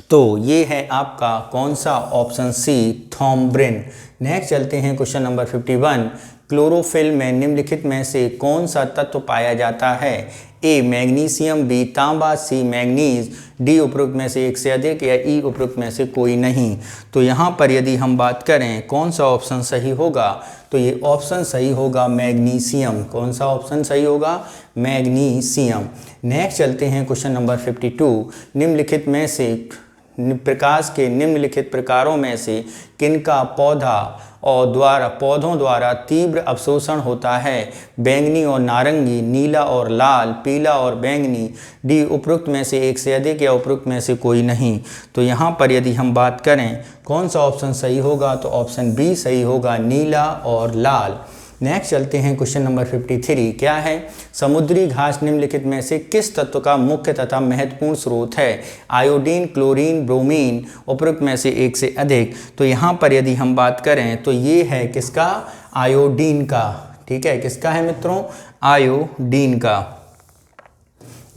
तो ये है आपका कौन सा? Option C thrombin. नेक्स्ट चलते हैं क्वेश्चन नंबर 51। क्लोरोफिल में निम्नलिखित में से कौन सा तत्व पाया जाता है? ए मैग्नीशियम, बी तांबा, सी मैग्नीज, डी उपरोक्त में से एक से अधिक, या ई उपरोक्त में से कोई नहीं। तो यहाँ पर यदि हम बात करें कौन सा ऑप्शन सही होगा, तो ये ऑप्शन सही होगा मैग्नीशियम। कौन सा ऑप्शन सही होगा? मैग्नीशियम। नेक्स्ट चलते हैं क्वेश्चन नंबर 52। निम्नलिखित में से प्रकाश के निम्नलिखित प्रकारों में से किनका पौधों द्वारा तीव्र अवशोषण होता है? बैंगनी और नारंगी, नीला और लाल, पीला और बैंगनी, डी उपरोक्त में से एक से अधिक या उपरोक्त में से कोई नहीं। तो यहाँ पर यदि हम बात करें कौन सा ऑप्शन सही होगा, तो ऑप्शन बी सही होगा, नीला और लाल। नेक्स्ट चलते हैं क्वेश्चन नंबर 53। क्या है? समुद्री घास निम्नलिखित में से किस तत्व का मुख्य तथा महत्वपूर्ण स्रोत है? आयोडीन, क्लोरीन, ब्रोमीन, उपरोक्त में से एक से अधिक। तो यहाँ पर यदि हम बात करें तो ये है किसका? आयोडीन का। ठीक है, किसका है मित्रों? आयोडीन का।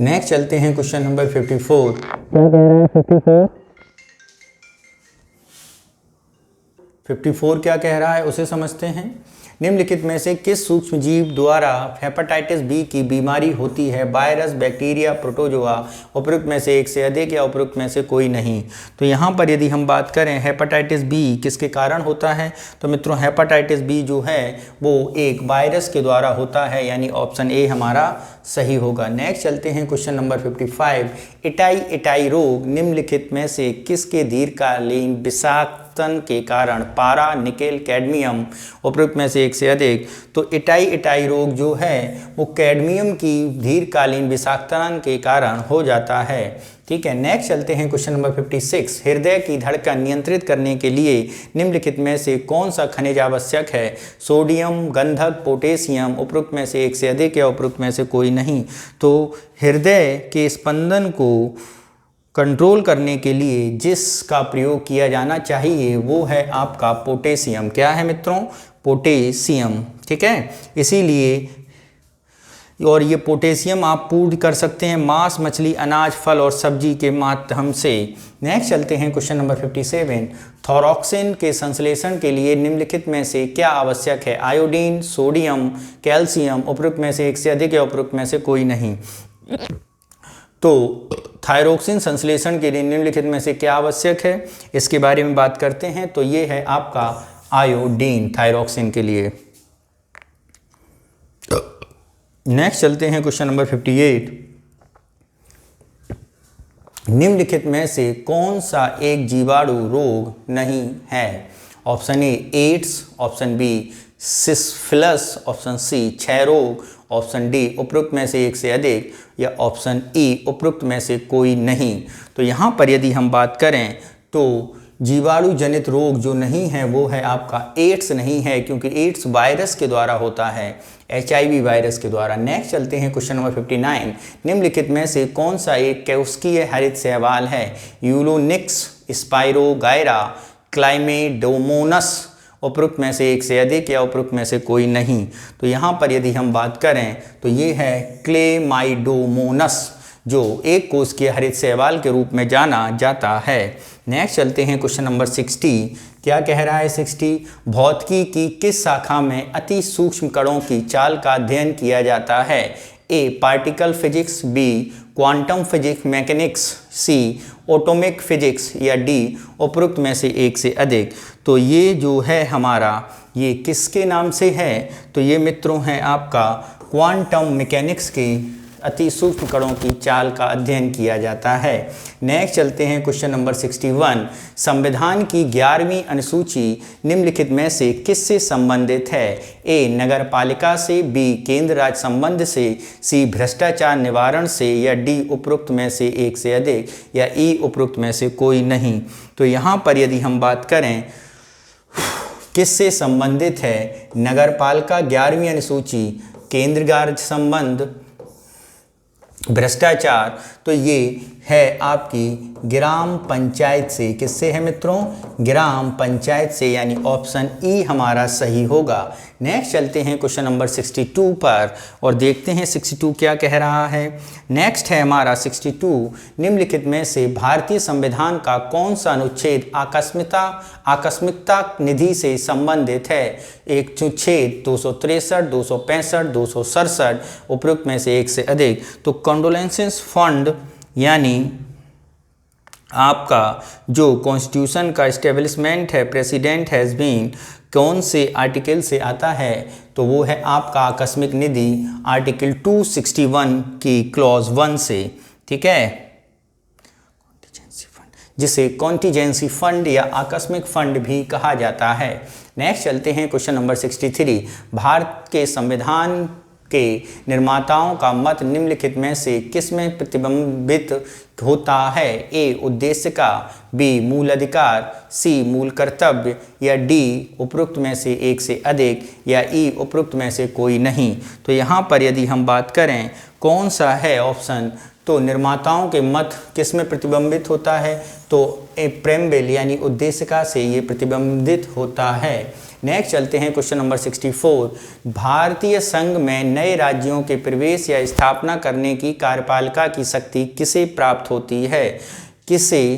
नेक्स्ट चलते हैं क्वेश्चन नंबर 54। क्या कह रहे हैं 54 क्या कह रहा है उसे समझते हैं। निम्नलिखित में से किस सूक्ष्म जीव द्वारा हेपेटाइटिस बी की बीमारी होती है? वायरस, बैक्टीरिया, प्रोटोजोआ, उपरोक्त में से एक से अधिक या उपरोक्त में से कोई नहीं। तो यहाँ पर यदि हम बात करें हेपेटाइटिस बी किसके कारण होता है, तो मित्रों हेपेटाइटिस बी जो है वो एक वायरस के द्वारा होता है, यानी ऑप्शन ए हमारा सही होगा। नेक्स्ट चलते हैं क्वेश्चन नंबर 55। इटाई रोग निम्नलिखित में से किसके दीर्घकालीन विषाक्तता के कारण पारा, निकेल, कैडमियम, उपरोक्त में से एक से अधिक। तो इटाई रोग जो है वो कैडमियम की दीर्घकालीन विषाक्तता के कारण हो जाता है। ठीक है। नेक्स्ट चलते हैं क्वेश्चन नंबर 56। हृदय की धड़कन नियंत्रित करने के लिए निम्नलिखित में से कौन सा खनिज आवश्यक है? सोडियम, गंधक, पोटेशियम, उपरोक्त में से एक से अधिक या उपरोक्त में से कोई नहीं। तो हृदय के स्पंदन को कंट्रोल करने के लिए जिसका प्रयोग किया जाना चाहिए वो है आपका पोटेशियम। क्या है मित्रों? पोटेशियम। ठीक है, इसीलिए और ये पोटेशियम आप पूर्ण कर सकते हैं मांस, मछली, अनाज, फल और सब्जी के माध्यम से। नेक्स्ट चलते हैं क्वेश्चन नंबर 57। थोरॉक्सिन के संश्लेषण के लिए निम्नलिखित में से क्या आवश्यक है? आयोडीन, सोडियम, कैल्शियम, उपरोक्त में से एक से अधिक या उपरोक्त में से कोई नहीं। तो थायरोक्सिन संश्लेषण के लिए निम्नलिखित में से क्या आवश्यक है, इसके बारे में बात करते हैं। तो ये है आपका आयोडीन थायरोक्सिन के लिए। नेक्स्ट चलते हैं क्वेश्चन नंबर 58। निम्नलिखित में से कौन सा एक जीवाणु रोग नहीं है? Option A AIDS, option B syphilis, option C क्षय रोग, ऑप्शन डी उपरोक्त में से एक से अधिक, या ऑप्शन ई उपरोक्त में से कोई नहीं। तो यहाँ पर यदि हम बात करें तो जीवाणु जनित रोग जो नहीं है वो है आपका एड्स नहीं है, क्योंकि एड्स वायरस के द्वारा होता है, HIV वायरस के द्वारा। नेक्स्ट चलते हैं क्वेश्चन नंबर 59। निम्नलिखित में से कौन सा एक कैउस्कीय हरित शैवाल है? यूलोनिक्स, स्पाइरोगायरा, क्लाइमेडोमोनस, उपरोक्त में से एक से अधिक या उपरोक्त में से कोई नहीं। तो यहाँ पर यदि हम बात करें तो ये है क्लेमाइडोमोनस, जो एक कोश के हरित शैवाल के रूप में जाना जाता है। नेक्स्ट चलते हैं क्वेश्चन नंबर 60। क्या कह रहा है 60? भौतिकी की किस शाखा में अति सूक्ष्म कणों की चाल का अध्ययन किया जाता है? A particle physics, B quantum physics mechanics, C atomic physics, या डी उपरोक्त में से एक से अधिक। तो ये जो है हमारा ये किसके नाम से है? तो ये मित्रों है आपका क्वांटम मैकेनिक्स के अति सूक्ष्म कणों की चाल का अध्ययन किया जाता है। नेक्स्ट चलते हैं क्वेश्चन नंबर 61। संविधान की 11वीं अनुसूची निम्नलिखित में से किससे संबंधित है? ए नगरपालिका से, बी केंद्र राज्य संबंध से, सी भ्रष्टाचार निवारण से, या डी उपरोक्त में से एक से अधिक, या ई उपरोक्त में से कोई नहीं। तो यहाँ पर यदि हम बात करें किससे संबंधित है, नगरपालिका 11वीं अनुसूची, केंद्र राज्य संबंध, भ्रष्टाचार, तो ये है आपकी ग्राम पंचायत से। किससे है मित्रों? ग्राम पंचायत से, यानी ऑप्शन ई हमारा सही होगा। नेक्स्ट चलते हैं क्वेश्चन नंबर 62 पर और देखते हैं 62 क्या कह रहा है। नेक्स्ट है हमारा 62। निम्नलिखित में से भारतीय संविधान का कौन सा अनुच्छेद आकस्मिकता निधि से संबंधित है? एक अनुच्छेद 263, 265, 267, उपरोक्त में से एक से अधिक। तो कंडोलेंसेस फंड यानी आपका जो कॉन्स्टिट्यूशन का एस्टेब्लिशमेंट है, प्रेसिडेंट हैज़ बीन, कौन से आर्टिकल से आता है? तो वो है आपका आकस्मिक निधि आर्टिकल 261 की क्लॉज 1 से। ठीक है, जिसे कॉन्टीजेंसी फंड या आकस्मिक फंड भी कहा जाता है। नेक्स्ट चलते हैं क्वेश्चन नंबर 63। भारत के संविधान के निर्माताओं का मत निम्नलिखित में से किसमें प्रतिबिंबित होता है? ए उद्देश्य का, बी मूल अधिकार, सी मूल कर्तव्य, या डी उपरोक्त में से एक से अधिक, या ई उपरोक्त में से कोई नहीं। तो यहाँ पर यदि हम बात करें कौन सा है ऑप्शन, तो निर्माताओं के मत किस में प्रतिबिंबित होता है? तो ए प्रेम्बल यानी उद्देशिका से ये प्रतिबिंबित होता है। नेक्स्ट चलते हैं क्वेश्चन नंबर 64। भारतीय संघ में नए राज्यों के प्रवेश या स्थापना करने की कार्यपालिका की शक्ति किसे प्राप्त होती है? किसे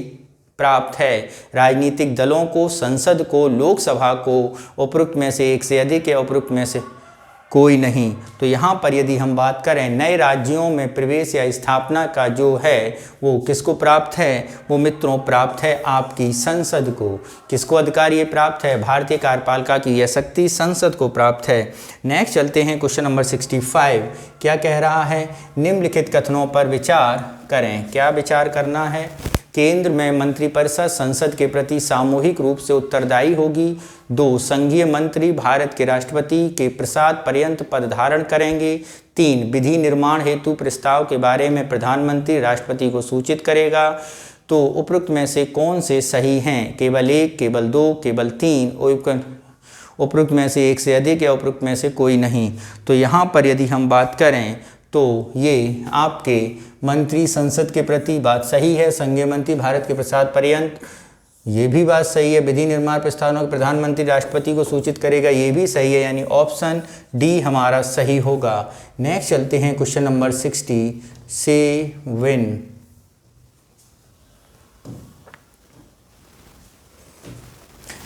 प्राप्त है? राजनीतिक दलों को, संसद को, लोकसभा को, उपरोक्त में से एक से अधिक, या उपरोक्त में से कोई नहीं। तो यहाँ पर यदि हम बात करें नए राज्यों में प्रवेश या स्थापना का जो है वो किसको प्राप्त है? वो मित्रों प्राप्त है आपकी संसद को। किसको अधिकार ये प्राप्त है? भारतीय कार्यपालिका की यह शक्ति संसद को प्राप्त है। नेक्स्ट चलते हैं क्वेश्चन नंबर 65। क्या कह रहा है? निम्नलिखित कथनों पर विचार करें। क्या विचार करना है? केंद्र में मंत्रिपरिषद संसद के प्रति सामूहिक रूप से उत्तरदायी होगी। 2 संघीय मंत्री भारत के राष्ट्रपति के प्रसाद पर्यंत पद धारण करेंगे। 3 विधि निर्माण हेतु प्रस्ताव के बारे में प्रधानमंत्री राष्ट्रपति को सूचित करेगा। तो उपरोक्त में से कौन से सही हैं? केवल 1, केवल 2, केवल 3, उपरोक्त में से एक से अधिक, या उपरोक्त में से कोई नहीं। तो यहाँ पर यदि हम बात करें तो ये आपके मंत्री संसद के प्रति बात सही है। संघीय मंत्री भारत के प्रसाद पर्यंत ये भी बात सही है। विधि निर्माण प्रस्तावना को प्रधानमंत्री राष्ट्रपति को सूचित करेगा, ये भी सही है, यानी ऑप्शन डी हमारा सही होगा। नेक्स्ट चलते हैं क्वेश्चन नंबर 67।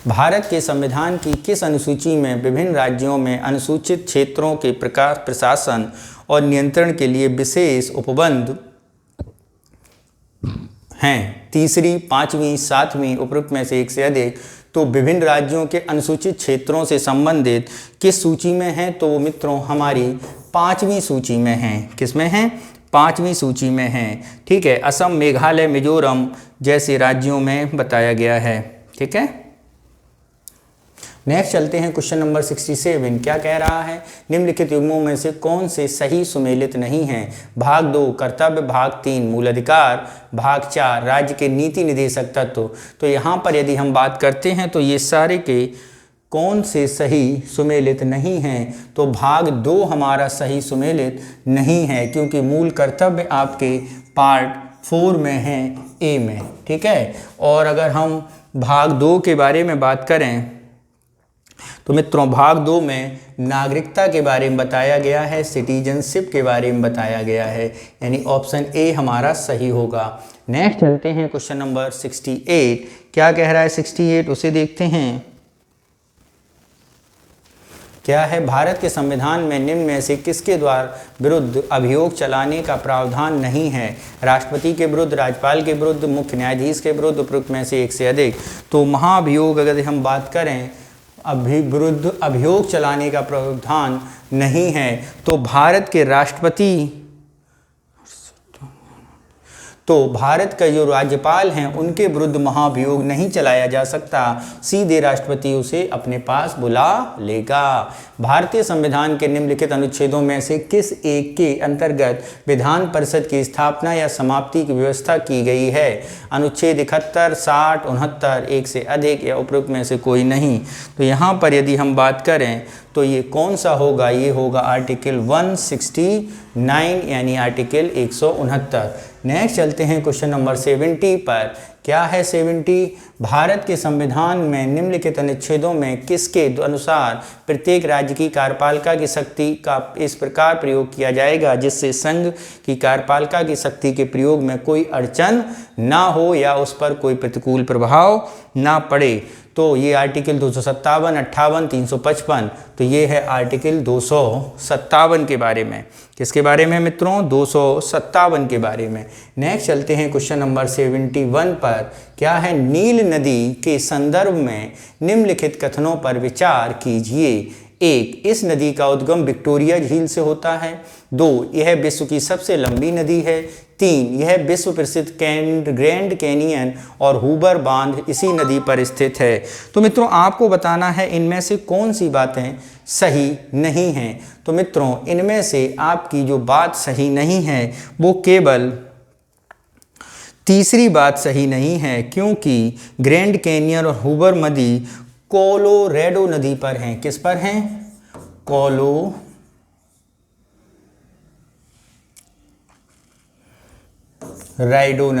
भारत के संविधान की किस अनुसूची में विभिन्न राज्यों में अनुसूचित क्षेत्रों के प्रकाश प्रशासन और नियंत्रण के लिए विशेष उपबंध हैं? तीसरी, पांचवी, सातवीं, उपरोक्त में से एक से अधिक। तो विभिन्न राज्यों के अनुसूचित क्षेत्रों से संबंधित किस सूची में है? तो मित्रों हमारी पांचवी सूची में है। किस में है? पांचवी सूची में है। ठीक है, असम, मेघालय, मिजोरम जैसे राज्यों में बताया गया है। ठीक है, नेक्स्ट चलते हैं क्वेश्चन नंबर 67। क्या कह रहा है? निम्नलिखित युग्मों में से कौन से सही सुमेलित नहीं हैं? भाग 2 कर्तव्य, भाग 3 मूल अधिकार, भाग 4 राज्य के नीति निदेशक तत्व। तो यहाँ पर यदि हम बात करते हैं तो ये सारे के कौन से सही सुमेलित नहीं हैं? तो भाग 2 हमारा सही सुमेलित नहीं है, क्योंकि मूल कर्तव्य आपके पार्ट 4 में है, ए में। ठीक है, और अगर हम भाग 2 के बारे में बात करें तो मित्रों भाग 2 में नागरिकता के बारे में बताया गया है, सिटीजनशिप के बारे में बताया गया है, यानी ऑप्शन ए हमारा सही होगा। नेक्स्ट चलते हैं क्वेश्चन नंबर 68। क्या कह रहा है 68? उसे देखते हैं। क्या है? भारत के संविधान में निम्न में से किसके द्वारा विरुद्ध अभियोग चलाने का प्रावधान नहीं है? राष्ट्रपति के विरुद्ध, राज्यपाल के विरुद्ध, मुख्य न्यायाधीश के विरुद्ध, उपरोक्त में से एक से अधिक। तो महाभियोग अगर हम बात करें, विरुद्ध अभियोग चलाने का प्रावधान नहीं है। तो भारत के राष्ट्रपति, तो भारत का जो राज्यपाल हैं उनके विरुद्ध महाभियोग नहीं चलाया जा सकता, सीधे राष्ट्रपति उसे अपने पास बुला लेगा। भारतीय संविधान के निम्नलिखित अनुच्छेदों में से किस एक के अंतर्गत विधान परिषद की स्थापना या समाप्ति की व्यवस्था की गई है? अनुच्छेद 71, 60, 69, एक से अधिक, या उपरोक्त में से कोई नहीं। तो यहाँ पर यदि हम बात करें तो ये कौन सा होगा? ये होगा आर्टिकल 169, यानी आर्टिकल 169। नेक्स्ट चलते हैं क्वेश्चन नंबर 70 पर। क्या है 70? भारत के संविधान में निम्नलिखित अनुच्छेदों में किसके अनुसार प्रत्येक राज्य की कार्यपालिका की शक्ति का इस प्रकार प्रयोग किया जाएगा जिससे संघ की कार्यपालिका की शक्ति के प्रयोग में कोई अड़चन ना हो या उस पर कोई प्रतिकूल प्रभाव ना पड़े? तो ये आर्टिकल 257, 58, 355। तो ये है आर्टिकल 257 के बारे में। किसके बारे में मित्रों? 257 के बारे में। नेक्स्ट चलते हैं क्वेश्चन नंबर 71 पर। क्या है? नील नदी के संदर्भ में निम्नलिखित कथनों पर विचार कीजिए। 1, इस नदी का उद्गम विक्टोरिया झील से होता है। 2, यह विश्व की सबसे लंबी नदी है। 3, यह विश्व प्रसिद्ध ग्रैंड कैनियन और हूबर बांध इसी नदी पर स्थित है। तो मित्रों आपको बताना है इनमें से कौन सी बातें सही नहीं हैं। तो मित्रों इनमें से आपकी जो बात सही नहीं है वो केवल तीसरी बात सही नहीं है, क्योंकि ग्रैंड कैनियन और हूबर नदी कोलोरेडो नदी पर हैं। किस पर हैं? राइडो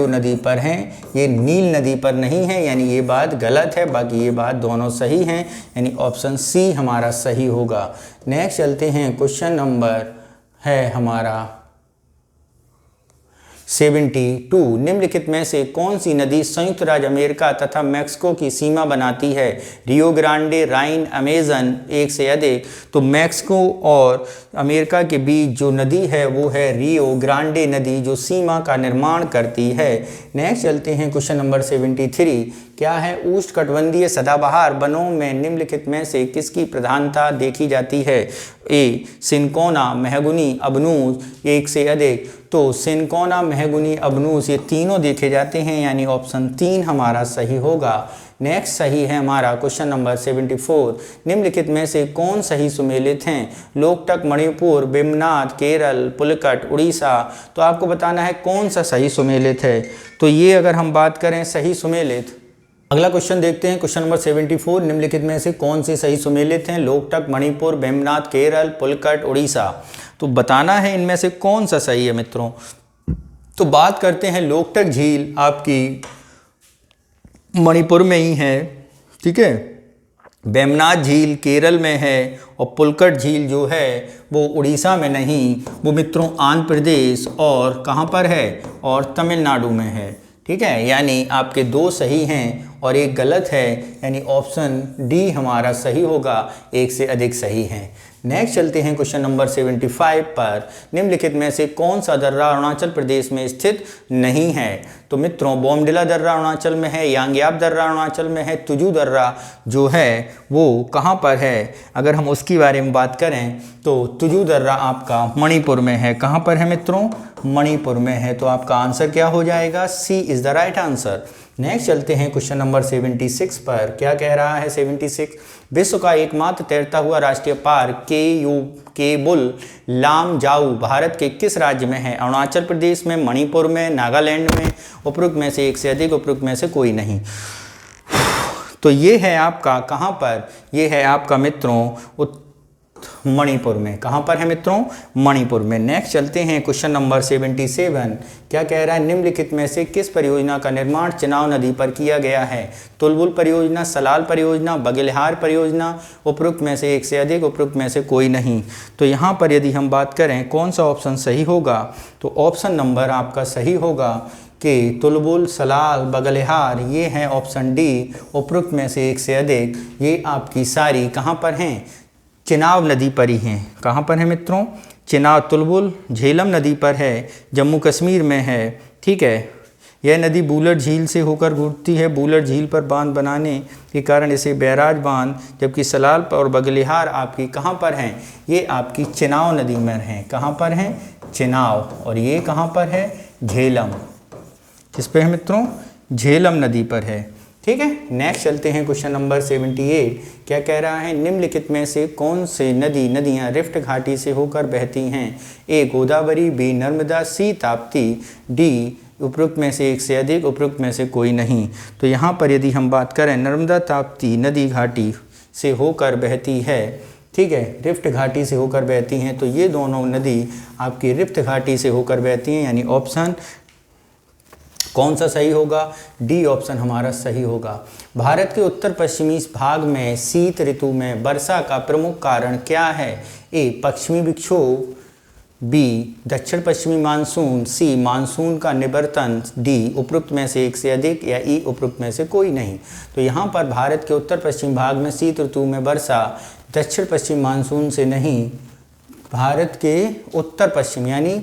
नदी पर हैं, ये नील नदी पर नहीं है, यानी ये बात गलत है। बाकी ये बात दोनों सही हैं, यानी ऑप्शन सी हमारा सही होगा। नेक्स्ट चलते हैं क्वेश्चन नंबर है हमारा 72। निम्नलिखित में से कौन सी नदी संयुक्त राज्य अमेरिका तथा मैक्सिको की सीमा बनाती है? रियो ग्रांडे, राइन, अमेजन, एक से अधिक। तो मैक्सिको और अमेरिका के बीच जो नदी है वो है रियो ग्रांडे नदी, जो सीमा का निर्माण करती है। नेक्स्ट चलते हैं क्वेश्चन नंबर 73। क्या है? उष्णकटिबंधीय सदाबहार वनों में निम्नलिखित में से किसकी प्रधानता देखी जाती है? ए, सिनकोना, मेहगनी, अबनूस, एक से अधिक। तो सिनकोना, मेहगनी, अबनूस ये तीनों देखे जाते हैं, यानी ऑप्शन 3 हमारा सही होगा। नेक्स्ट सही है हमारा क्वेश्चन नंबर 74। निम्नलिखित में से कौन सही सुमेलित हैं? लोकटक, मणिपुर, बेमनाथ, केरल, पुलकट, उड़ीसा। तो आपको बताना है कौन सा सही सुमेलित है। तो ये अगर हम बात करें सही सुमेलित, अगला क्वेश्चन देखते हैं क्वेश्चन नंबर 74। निम्नलिखित में से कौन से सही सुमेलित हैं? लोकटक, मणिपुर, बेमनाथ, केरल, पुलकट, उड़ीसा। तो बताना है इनमें से कौन सा सही है मित्रों। तो बात करते हैं लोकटक झील आपकी मणिपुर में ही है, ठीक है। वेमनाथ झील केरल में है और पुलकट झील जो है वो उड़ीसा में नहीं, वो मित्रों आंध्र प्रदेश और कहाँ पर है, और तमिलनाडु में है, ठीक है। यानी आपके दो सही हैं और एक गलत है, यानी ऑप्शन डी हमारा सही होगा, एक से अधिक सही हैं। नेक्स्ट चलते हैं क्वेश्चन नंबर 75 पर। निम्नलिखित में से कौन सा दर्रा अरुणाचल प्रदेश में स्थित नहीं है? तो मित्रों बोमडिला दर्रा अरुणाचल में है, यांग्याप दर्रा अरुणाचल में है, तुजू दर्रा जो है वो कहाँ पर है? अगर हम उसके बारे में बात करें तो तुजू दर्रा आपका मणिपुर में है। कहाँ पर है मित्रों? मणिपुर में है। तो आपका आंसर क्या हो जाएगा? C is the right answer. Next चलते हैं क्वेश्चन नंबर 76 पर। क्या कह रहा है 76? विश्व का एकमात्र तैरता हुआ राष्ट्रीय पार्क केबुल लामजाऊ भारत के किस राज्य में है? अरुणाचल प्रदेश में, मणिपुर में, नागालैंड में, उपरोक्त में से एक से अधिक, उपरोक्त में से कोई नहीं। तो ये है आपका कहाँ पर? ये है आपका मित्रों मणिपुर में। कहाँ पर है मित्रों? मणिपुर में। नेक्स्ट चलते हैं क्वेश्चन नंबर 77। क्या कह रहा है? निम्नलिखित में से किस परियोजना का निर्माण चिनाब नदी पर किया गया है? तुलबुल परियोजना, सलाल परियोजना, बगलिहार परियोजना, उपरोक्त में से एक से अधिक, उपरोक्त में से कोई नहीं। तो यहाँ पर यदि हम बात करें कौन सा ऑप्शन सही होगा, तो ऑप्शन नंबर आपका सही होगा कि तुलबुल, सलाल, बगलिहार, ये हैं ऑप्शन डी, उपरोक्त में से एक से अधिक। ये आपकी सारी कहाँ पर हैं? चिनाब नदी पर ही हैं। कहाँ पर है मित्रों? चिनाब, तुलबुल झेलम नदी पर है, जम्मू कश्मीर में है, ठीक है। यह नदी बूलर झील से होकर गुजरती है। बूलर झील पर बांध बनाने के कारण इसे बैराज बांध, जबकि सलाल और बगलिहार आपकी कहाँ पर हैं? ये आपकी चिनाब नदी में हैं। कहाँ पर हैं? चिनाब। और ये कहाँ पर है? झेलम। किस पे है मित्रों? झेलम नदी पर है, ठीक है। नेक्स्ट चलते हैं क्वेश्चन नंबर 78। क्या कह रहा है? निम्नलिखित में से कौन से नदियाँ रिफ्ट घाटी से होकर बहती हैं? ए गोदावरी, बी नर्मदा, सी ताप्ती, डी उपरोक्त में से एक से अधिक, उपरोक्त में से कोई नहीं। तो यहाँ पर यदि हम बात करें नर्मदा ताप्ती नदी घाटी से होकर बहती है, ठीक है, रिफ्ट घाटी से होकर बहती हैं। तो ये दोनों नदी आपकी रिफ्ट घाटी से होकर बहती हैं, यानी ऑप्शन कौन सा सही होगा? डी ऑप्शन हमारा सही होगा। भारत के उत्तर पश्चिमी भाग में शीत ऋतु में वर्षा का प्रमुख कारण क्या है? ए पश्चिमी विक्षोभ, बी दक्षिण पश्चिमी मानसून, सी मानसून का निवर्तन, डी उपरोक्त में से एक से अधिक, या ई उपरोक्त में से कोई नहीं। तो यहाँ पर भारत के उत्तर पश्चिम भाग में शीत ऋतु में वर्षा दक्षिण पश्चिम मानसून से नहीं, भारत के उत्तर पश्चिम यानी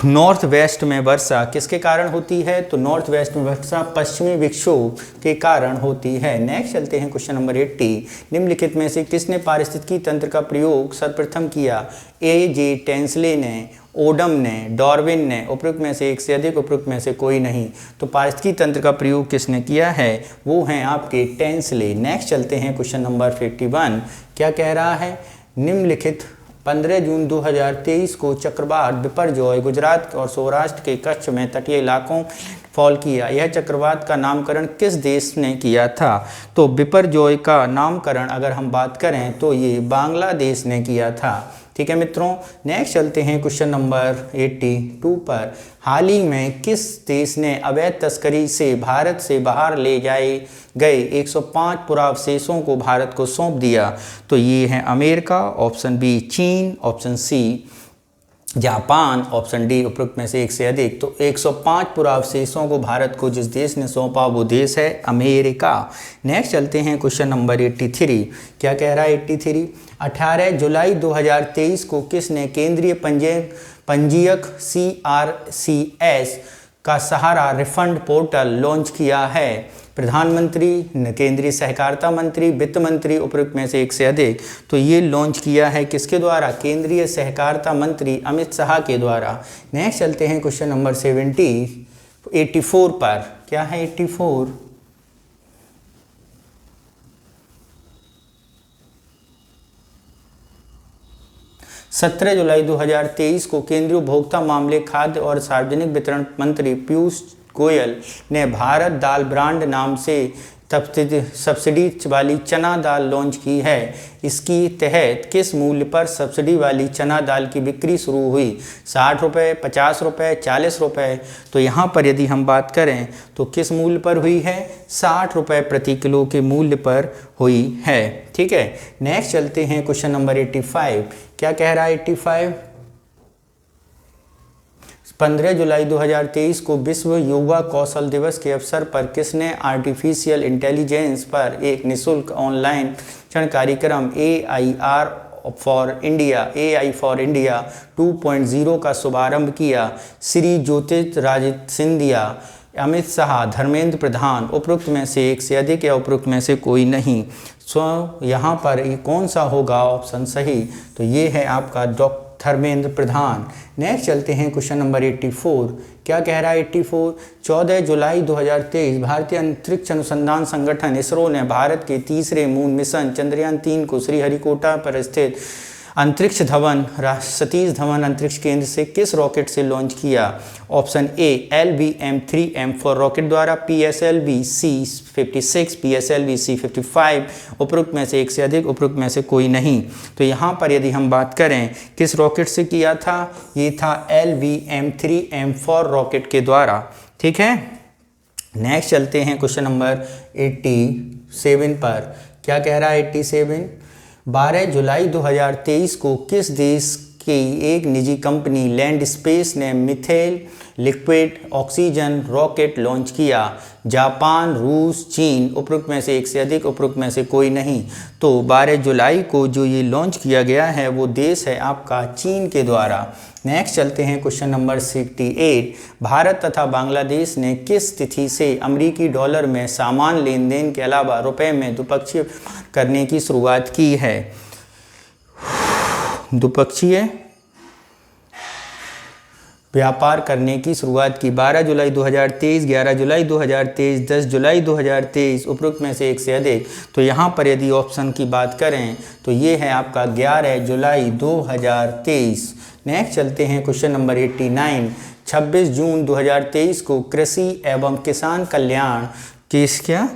नॉर्थ वेस्ट में वर्षा किसके कारण होती है? तो नॉर्थ वेस्ट में वर्षा पश्चिमी विक्षोभ के कारण होती है। नेक्स्ट चलते हैं क्वेश्चन नंबर 80। निम्नलिखित में से किसने पारिस्थितिकी तंत्र का प्रयोग सर्वप्रथम किया? ए जे टेंसले ने, ओडम ने, डार्विन ने, उपरोक्त में से एक से अधिक, उपरोक्त में से कोई नहीं। तो पारिस्थितिकी तंत्र का प्रयोग किसने किया है? वो हैं आपके टेंसले। नेक्स्ट चलते हैं क्वेश्चन नंबर 51। क्या कह रहा है? निम्नलिखित 15 जून 2023 को चक्रवात बिपरजॉय गुजरात और सौराष्ट्र के कच्छ में तटीय इलाकों फॉल किया। यह चक्रवात का नामकरण किस देश ने किया था? तो बिपरजॉय का नामकरण अगर हम बात करें तो ये बांग्लादेश ने किया था, ठीक है मित्रों। नेक्स्ट चलते हैं क्वेश्चन नंबर 82 पर। हाल ही में किस देश ने अवैध तस्करी से भारत से बाहर ले जाए गए 105 पुरावशेषों को भारत को सौंप दिया? तो ये हैं अमेरिका, ऑप्शन बी चीन, option C Japan, option D उपरोक्त में से एक से अधिक। तो 105 पुरावशेषों को भारत को जिस देश ने सौंपा वो देश है अमेरिका। नेक्स्ट चलते हैं क्वेश्चन नंबर 83। क्या कह रहा है 83? 18 जुलाई 2023 को किसने केंद्रीय पंजीयक CRCS का सहारा रिफंड पोर्टल लॉन्च किया है? प्रधानमंत्री, केंद्रीय सहकारिता मंत्री, वित्त मंत्री, उपरोक्त में से एक से अधिक। तो ये लॉन्च किया है किसके द्वारा? केंद्रीय सहकारिता मंत्री अमित शाह के द्वारा। नेक्स्ट चलते हैं क्वेश्चन नंबर 84 पर। क्या है 84? 17 जुलाई 2023 को केंद्रीय उपभोक्ता मामले, खाद्य और सार्वजनिक वितरण मंत्री पीयूष गोयल ने भारत दाल ब्रांड नाम से सब्सिडी वाली चना दाल लॉन्च की है। इसकी तहत किस मूल्य पर सब्सिडी वाली चना दाल की बिक्री शुरू हुई? 60 रुपये, 50 रुपये, 40 रुपये। तो यहाँ पर यदि हम बात करें तो किस मूल्य पर हुई है? 60 रुपये प्रति किलो के मूल्य पर हुई है। ठीक है, नेक्स्ट चलते हैं क्वेश्चन नंबर 85। क्या कह रहा है 85? 15 जुलाई 2023 को विश्व युवा कौशल दिवस के अवसर पर किसने आर्टिफिशियल इंटेलिजेंस पर एक निःशुल्क ऑनलाइन प्रशिक्षण कार्यक्रम AI फॉर इंडिया 2.0 का शुभारंभ किया? श्री ज्योतिरादित्य सिंधिया, अमित शाह, धर्मेंद्र प्रधान, उपरोक्त में से एक से अधिक या उपरोक्त में से कोई नहीं। यहाँ पर कौन सा होगा ऑप्शन सही? तो ये है आपका डॉक्टर धर्मेंद्र प्रधान। नेक्स्ट चलते हैं क्वेश्चन नंबर 84। क्या कह रहा है 84? 14 जुलाई 2023 भारतीय अंतरिक्ष अनुसंधान संगठन इसरो ने भारत के तीसरे मून मिशन चंद्रयान 3 को श्रीहरिकोटा पर स्थित अंतरिक्ष धवन सतीश धवन अंतरिक्ष केंद्र से किस रॉकेट से लॉन्च किया? ऑप्शन ए LVM-3M4 रॉकेट द्वारा, PSLV C-56, PSLV C-55, उपरोक्त में से एक से अधिक, उपरोक्त में से कोई नहीं। तो यहाँ पर यदि हम बात करें किस रॉकेट से किया था? ये था LVM-3M4 रॉकेट के द्वारा। ठीक है, नेक्स्ट चलते हैं क्वेश्चन नंबर 87 पर। क्या कह रहा है 87? 12 जुलाई 2023 को किस देश की एक निजी कंपनी लैंड स्पेस ने methyl liquid oxygen rocket launch किया? जापान, रूस, चीन, उपरोक्त में से एक से अधिक, उपरोक्त में से कोई नहीं। तो 12 जुलाई को जो ये लॉन्च किया गया है वो देश है आपका चीन के द्वारा। नेक्स्ट चलते हैं क्वेश्चन नंबर 68। भारत तथा बांग्लादेश ने किस तिथि से अमेरिकी डॉलर में सामान लेन देन के अलावा रुपए में द्विपक्षीय करने की शुरुआत की है? द्विपक्षीय व्यापार करने की शुरुआत की 12 जुलाई 2023, 11 जुलाई 2023, 10 जुलाई 2023, उपरोक्त में से एक से अधिक। तो यहाँ पर यदि ऑप्शन की बात करें तो ये है आपका 11 जुलाई 2023। नेक्स्ट चलते हैं क्वेश्चन नंबर 89। 26 जून 2023 को कृषि एवं किसान कल्याण किस क्या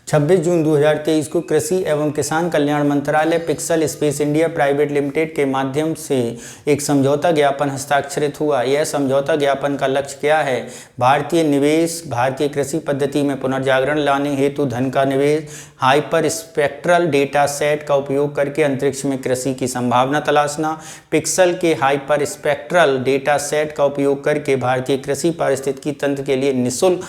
26 जून 2023 को कृषि एवं किसान कल्याण मंत्रालय pixel space India private limited के माध्यम से एक समझौता ज्ञापन हस्ताक्षरित हुआ। यह समझौता ज्ञापन का लक्ष्य क्या है? भारतीय निवेश, भारतीय कृषि पद्धति में पुनर्जागरण लाने हेतु धन का निवेश, हाइपर स्पेक्ट्रल डेटा सेट का उपयोग करके अंतरिक्ष में कृषि की संभावना तलाशना, पिक्सल के हाइपर स्पेक्ट्रल डेटा सेट का उपयोग करके भारतीय कृषि पारिस्थितिकी तंत्र के लिए निःशुल्क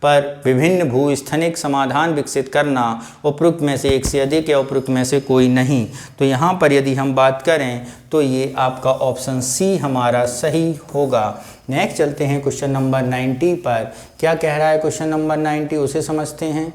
पर विभिन्न भूस्थानिक समाधान विकसित करना, उपरोक्त में से एक से अधिक या उपरोक्त में से कोई नहीं। तो यहाँ पर यदि हम बात करें तो ये आपका ऑप्शन सी हमारा सही होगा। नेक्स्ट चलते हैं क्वेश्चन नंबर 90 पर। क्या कह रहा है क्वेश्चन नंबर 90, उसे समझते हैं।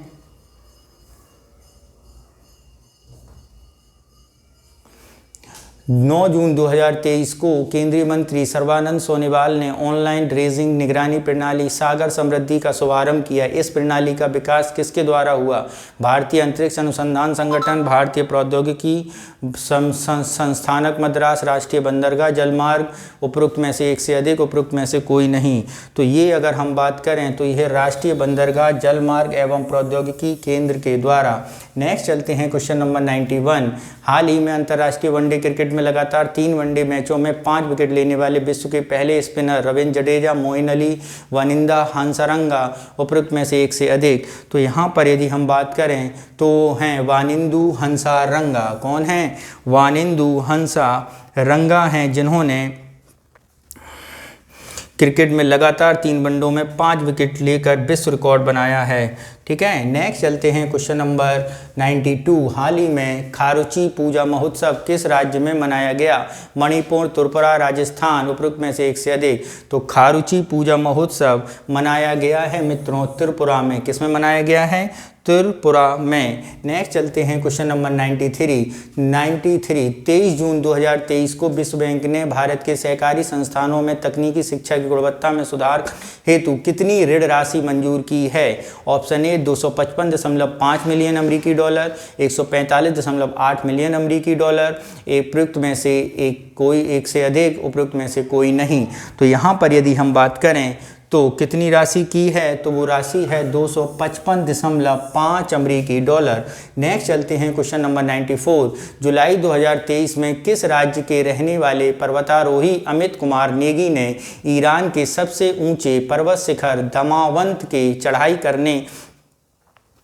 9 जून 2023 को केंद्रीय मंत्री सर्बानंद सोनोवाल ने ऑनलाइन ड्रेजिंग निगरानी प्रणाली सागर समृद्धि का शुभारंभ किया। इस प्रणाली का विकास किसके द्वारा हुआ? भारतीय अंतरिक्ष अनुसंधान संगठन, भारतीय प्रौद्योगिकी संस्थानक मद्रास, राष्ट्रीय बंदरगाह जलमार्ग, उपरोक्त में से एक से अधिक, उपरोक्त में से कोई नहीं। तो ये अगर हम बात करें तो यह राष्ट्रीय बंदरगाह जलमार्ग एवं प्रौद्योगिकी केंद्र के द्वारा। नेक्स्ट चलते हैं क्वेश्चन नंबर 91। हाल ही में अंतर्राष्ट्रीय वनडे क्रिकेट में लगातार 3 वनडे मैचों में 5 विकेट लेने वाले विश्व के पहले स्पिनर रविंद्र जडेजा, मोइन अली, वानिंदा हंसारंगा, उपरोक्त में से एक से अधिक। तो यहाँ पर यदि हम बात करें तो हैं वानिंदु हंसारंगा। कौन हैं? वानिंदु हंसारंगा हैं जिन्होंने क्रिकेट में लगातार 3 वनडों में 5 विकेट लेकर विश्व रिकॉर्ड बनाया है। ठीक है, नेक्स्ट चलते हैं क्वेश्चन नंबर 92। हाल ही में खारुची पूजा महोत्सव किस राज्य में मनाया गया? मणिपुर, त्रिपुरा, राजस्थान, उपरोक्त में से एक से अधिक। तो खारुची पूजा महोत्सव मनाया गया है मित्रों त्रिपुरा में। किस में मनाया गया है? त्रिपुरा में। नेक्स्ट चलते हैं क्वेश्चन नंबर 93। 23 जून 2023 को विश्व बैंक ने भारत के सहकारी संस्थानों में तकनीकी शिक्षा की गुणवत्ता में सुधार हेतु कितनी ऋण राशि मंजूर की है? ऑप्शन ए 255.5 मिलियन अमेरिकी डॉलर, 145.8 मिलियन अमेरिकी डॉलर, उपयुक्त में से एक से अधिक, उपयुक्त में से कोई नहीं। तो यहाँ पर यदि हम बात करें तो कितनी राशि की है, तो वो राशि है 255.5 अमेरिकी डॉलर। नेक्स्ट चलते हैं क्वेश्चन नंबर 94। जुलाई 2023 में किस राज्य के रहने वाले पर्वतारोही अमित कुमार नेगी ने ईरान के सबसे ऊंचे पर्वत शिखर दमावंत के चढ़ाई करने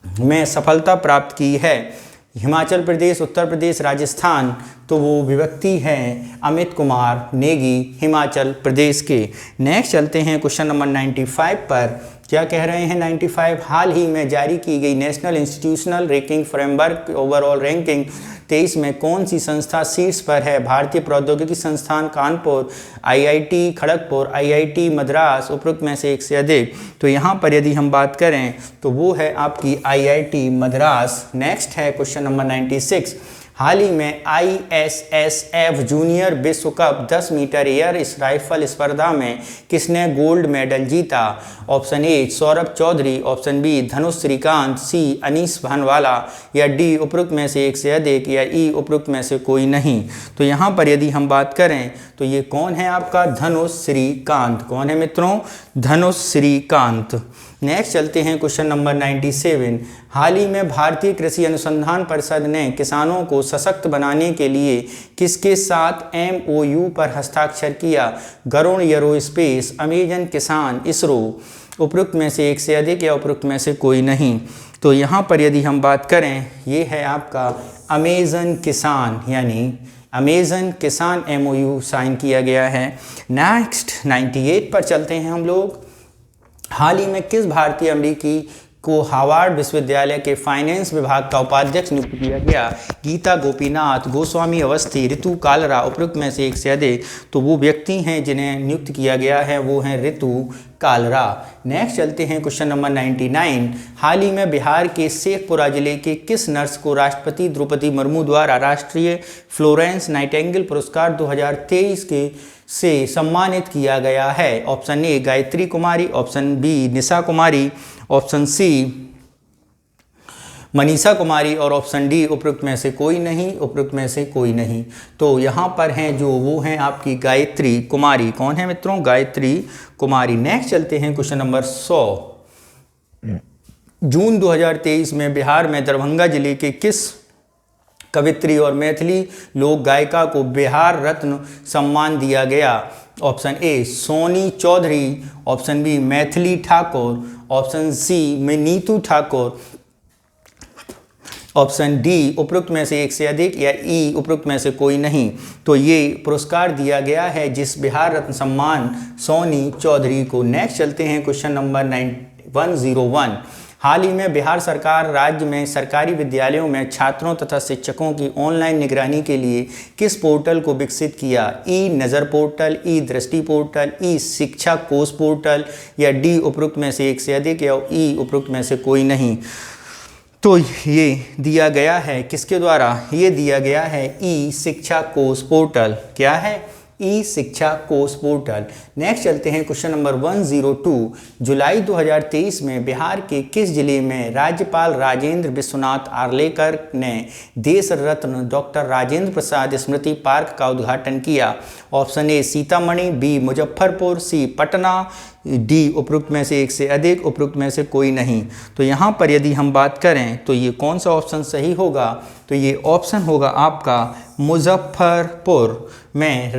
में सफलता प्राप्त की है? हिमाचल प्रदेश, उत्तर प्रदेश, राजस्थान। तो वो व्यक्ति हैं अमित कुमार नेगी, हिमाचल प्रदेश के। नेक्स्ट चलते हैं क्वेश्चन नंबर 95 पर। क्या कह रहे हैं 95? हाल ही में जारी की गई national institutional ranking framework overall ranking 23 में कौन सी संस्था शीर्ष पर है? भारतीय प्रौद्योगिकी संस्थान कानपुर, आईआईटी खड़गपुर, आईआईटी मद्रास, उपरोक्त में से एक से अधिक। तो यहाँ पर यदि हम बात करें तो वो है आपकी आईआईटी मद्रास। नेक्स्ट है क्वेश्चन नंबर 96। हाल ही में ISSF जूनियर विश्व कप 10 मीटर एयर राइफल स्पर्धा में किसने गोल्ड मेडल जीता? Option A Saurabh Chaudhary, option B Dhanush Shrikant, C Anish Bhanwala, या डी उपरोक्त में से एक से अधिक, या ई उपरोक्त में से कोई नहीं। तो यहाँ पर यदि हम बात करें तो ये कौन है आपका? धनुष श्रीकांत। कौन है मित्रों? धनुष श्रीकांत। नेक्स्ट चलते हैं क्वेश्चन नंबर 97। हाल ही में भारतीय कृषि अनुसंधान परिषद ने किसानों को सशक्त बनाने के लिए किसके साथ MOU पर हस्ताक्षर किया? गरुड़ एरोस्पेस, अमेजन किसान, इसरो। उपरोक्त में से एक से अधिक या उपरोक्त में से कोई नहीं। तो यहाँ पर यदि हम बात करें ये है आपका अमेजन किसान, यानी अमेजन किसान MOU साइन किया गया है। नेक्स्ट 98 पर चलते हैं हम लोग। हाल ही में किस भारतीय अमेरिकी को हार्वर्ड विश्वविद्यालय के फाइनेंस विभाग का उपाध्यक्ष नियुक्त किया गया? गीता गोपीनाथ, गोस्वामी अवस्थी, ऋतु कालरा, उपरोक्त में से एक से अधिक। तो वो व्यक्ति हैं जिन्हें नियुक्त किया गया है, वो हैं ऋतु कालरा। नेक्स्ट चलते हैं क्वेश्चन नंबर 99। हाल ही में बिहार के शेखपुरा जिले के किस नर्स को राष्ट्रपति द्रौपदी मुर्मू द्वारा राष्ट्रीय फ्लोरेंस नाइटिंगेल पुरस्कार 2023 से सम्मानित किया गया है? Option A Gayatri Kumari, option B Nisha Kumari, option C Manisha Kumari, और ऑप्शन डी उपरोक्त में से कोई नहीं, उपरोक्त में से कोई नहीं। तो यहाँ पर हैं जो वो हैं आपकी गायत्री कुमारी। कौन है मित्रों? गायत्री कुमारी। नेक्स्ट चलते हैं क्वेश्चन नंबर 100। जून 2023 में बिहार में दरभंगा जिले के किस कवित्री और मैथिली लोक गायिका को बिहार रत्न सम्मान दिया गया? Option A Soni Chaudhary, option B Maithili Thakur, option C में नीतू ठाकुर, ऑप्शन डी उपरोक्त में से एक से अधिक, या ई उपरोक्त में से कोई नहीं। तो ये पुरस्कार दिया गया है जिस बिहार रत्न सम्मान सोनी चौधरी को। नेक्स्ट चलते हैं क्वेश्चन नंबर 101। हाल ही में बिहार सरकार राज्य में सरकारी विद्यालयों में छात्रों तथा शिक्षकों की ऑनलाइन निगरानी के लिए किस पोर्टल को विकसित किया? ई नज़र पोर्टल, ई दृष्टि पोर्टल, ई शिक्षा कोष पोर्टल, या डी उपरोक्त में से एक से अधिक, या ई उपरोक्त में से कोई नहीं। तो ये दिया गया है किसके द्वारा? ये दिया गया है ई शिक्षा कोष पोर्टल। क्या है? ई शिक्षा कोष पोर्टल। नेक्स्ट चलते हैं क्वेश्चन नंबर 102। जुलाई 2023 में बिहार के किस जिले में राज्यपाल राजेंद्र विश्वनाथ आर्लेकर ने देश रत्न डॉक्टर राजेंद्र प्रसाद स्मृति पार्क का उद्घाटन किया? Option A Sitamarhi, B Muzaffarpur, C Patna, D उपरोक्त में से एक से अधिक, उपरोक्त में से कोई नहीं। तो यहाँ पर यदि हम बात करें तो ये कौन सा ऑप्शन सही होगा? तो ये ऑप्शन होगा आपका मुजफ्फरपुर में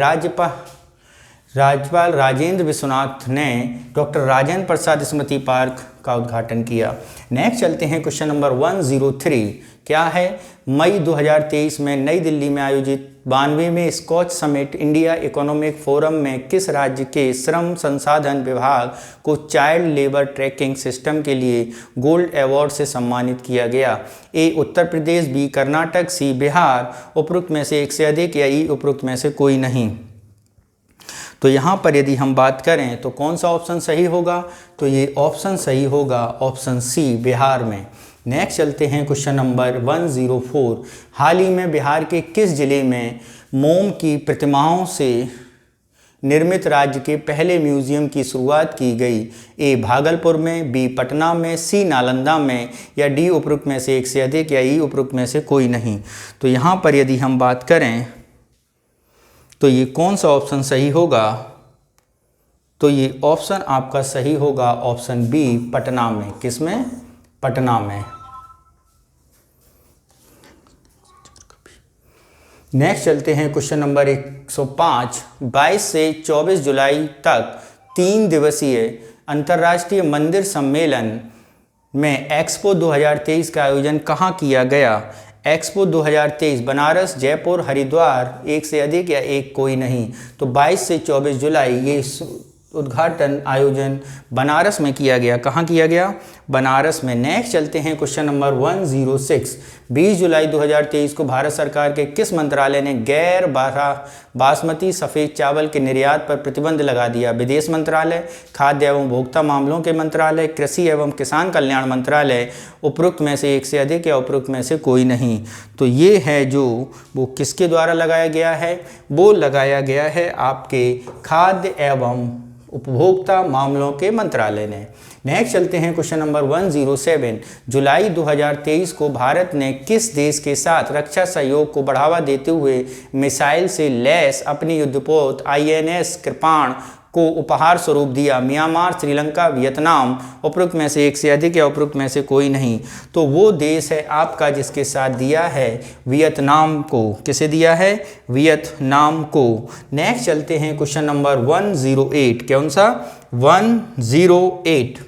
राज्यपाल राजेंद्र विश्वनाथ ने डॉक्टर राजेंद्र प्रसाद स्मृति पार्क का उद्घाटन किया। नेक्स्ट चलते हैं क्वेश्चन नंबर 103। क्या है? मई 2023 में नई दिल्ली में आयोजित 92वें Skoch summit India economic forum में किस राज्य के श्रम संसाधन विभाग को चाइल्ड लेबर ट्रैकिंग सिस्टम के लिए गोल्ड अवार्ड से सम्मानित किया गया? ए उत्तर प्रदेश, बी कर्नाटक, सी बिहार, उपरोक्त में से एक से अधिक, या ई उपरोक्त में से कोई नहीं। तो यहाँ पर यदि हम बात करें तो कौन सा ऑप्शन सही होगा? तो ये ऑप्शन सही होगा ऑप्शन सी बिहार में। नेक्स्ट चलते हैं क्वेश्चन नंबर 104। हाल ही में बिहार के किस जिले में मोम की प्रतिमाओं से निर्मित राज्य के पहले म्यूजियम की शुरुआत की गई? ए भागलपुर में, बी पटना में, सी नालंदा में, या डी उपरोक्त में से एक से अधिक, या ई उपरोक्त में से कोई नहीं। तो यहाँ पर यदि हम बात करें तो ये कौन सा ऑप्शन सही होगा? तो ये ऑप्शन आपका सही होगा ऑप्शन बी, पटना में। किसमें? पटना में। नेक्स्ट चलते हैं क्वेश्चन नंबर 105। 22 से 24 जुलाई तक 3 दिवसीय अंतर्राष्ट्रीय मंदिर सम्मेलन में एक्सपो 2023 का आयोजन कहाँ किया गया? एक्सपो 2023 बनारस, जयपुर, हरिद्वार, एक से अधिक या एक कोई नहीं। तो 22 से 24 जुलाई ये उद्घाटन आयोजन बनारस में किया गया। कहाँ किया गया? बनारस में। नेक्स्ट चलते हैं क्वेश्चन नंबर 106। 20 जुलाई 2023 को भारत सरकार के किस मंत्रालय ने गैर बासमती सफ़ेद चावल के निर्यात पर प्रतिबंध लगा दिया? विदेश मंत्रालय, खाद्य एवं उपभोक्ता मामलों के मंत्रालय, कृषि एवं किसान कल्याण मंत्रालय, उपरोक्त में से एक से अधिक या उपरोक्त में से कोई नहीं। तो ये है जो वो किसके द्वारा लगाया गया है? वो लगाया गया है आपके खाद्य एवं उपभोक्ता मामलों के मंत्रालय ने। नेक्स्ट चलते हैं क्वेश्चन नंबर 107। जुलाई 2023 को भारत ने किस देश के साथ रक्षा सहयोग को बढ़ावा देते हुए मिसाइल से लैस अपनी युद्धपोत INS कृपाण को उपहार स्वरूप दिया? म्यांमार, श्रीलंका, वियतनाम, उपरोक्त में से एक से अधिक या उपरोक्त में से कोई नहीं। तो वो देश है आपका जिसके साथ दिया है वियतनाम को। किसे दिया है? वियतनाम को। नेक्स्ट चलते हैं क्वेश्चन नंबर 108। कौन सा? 108।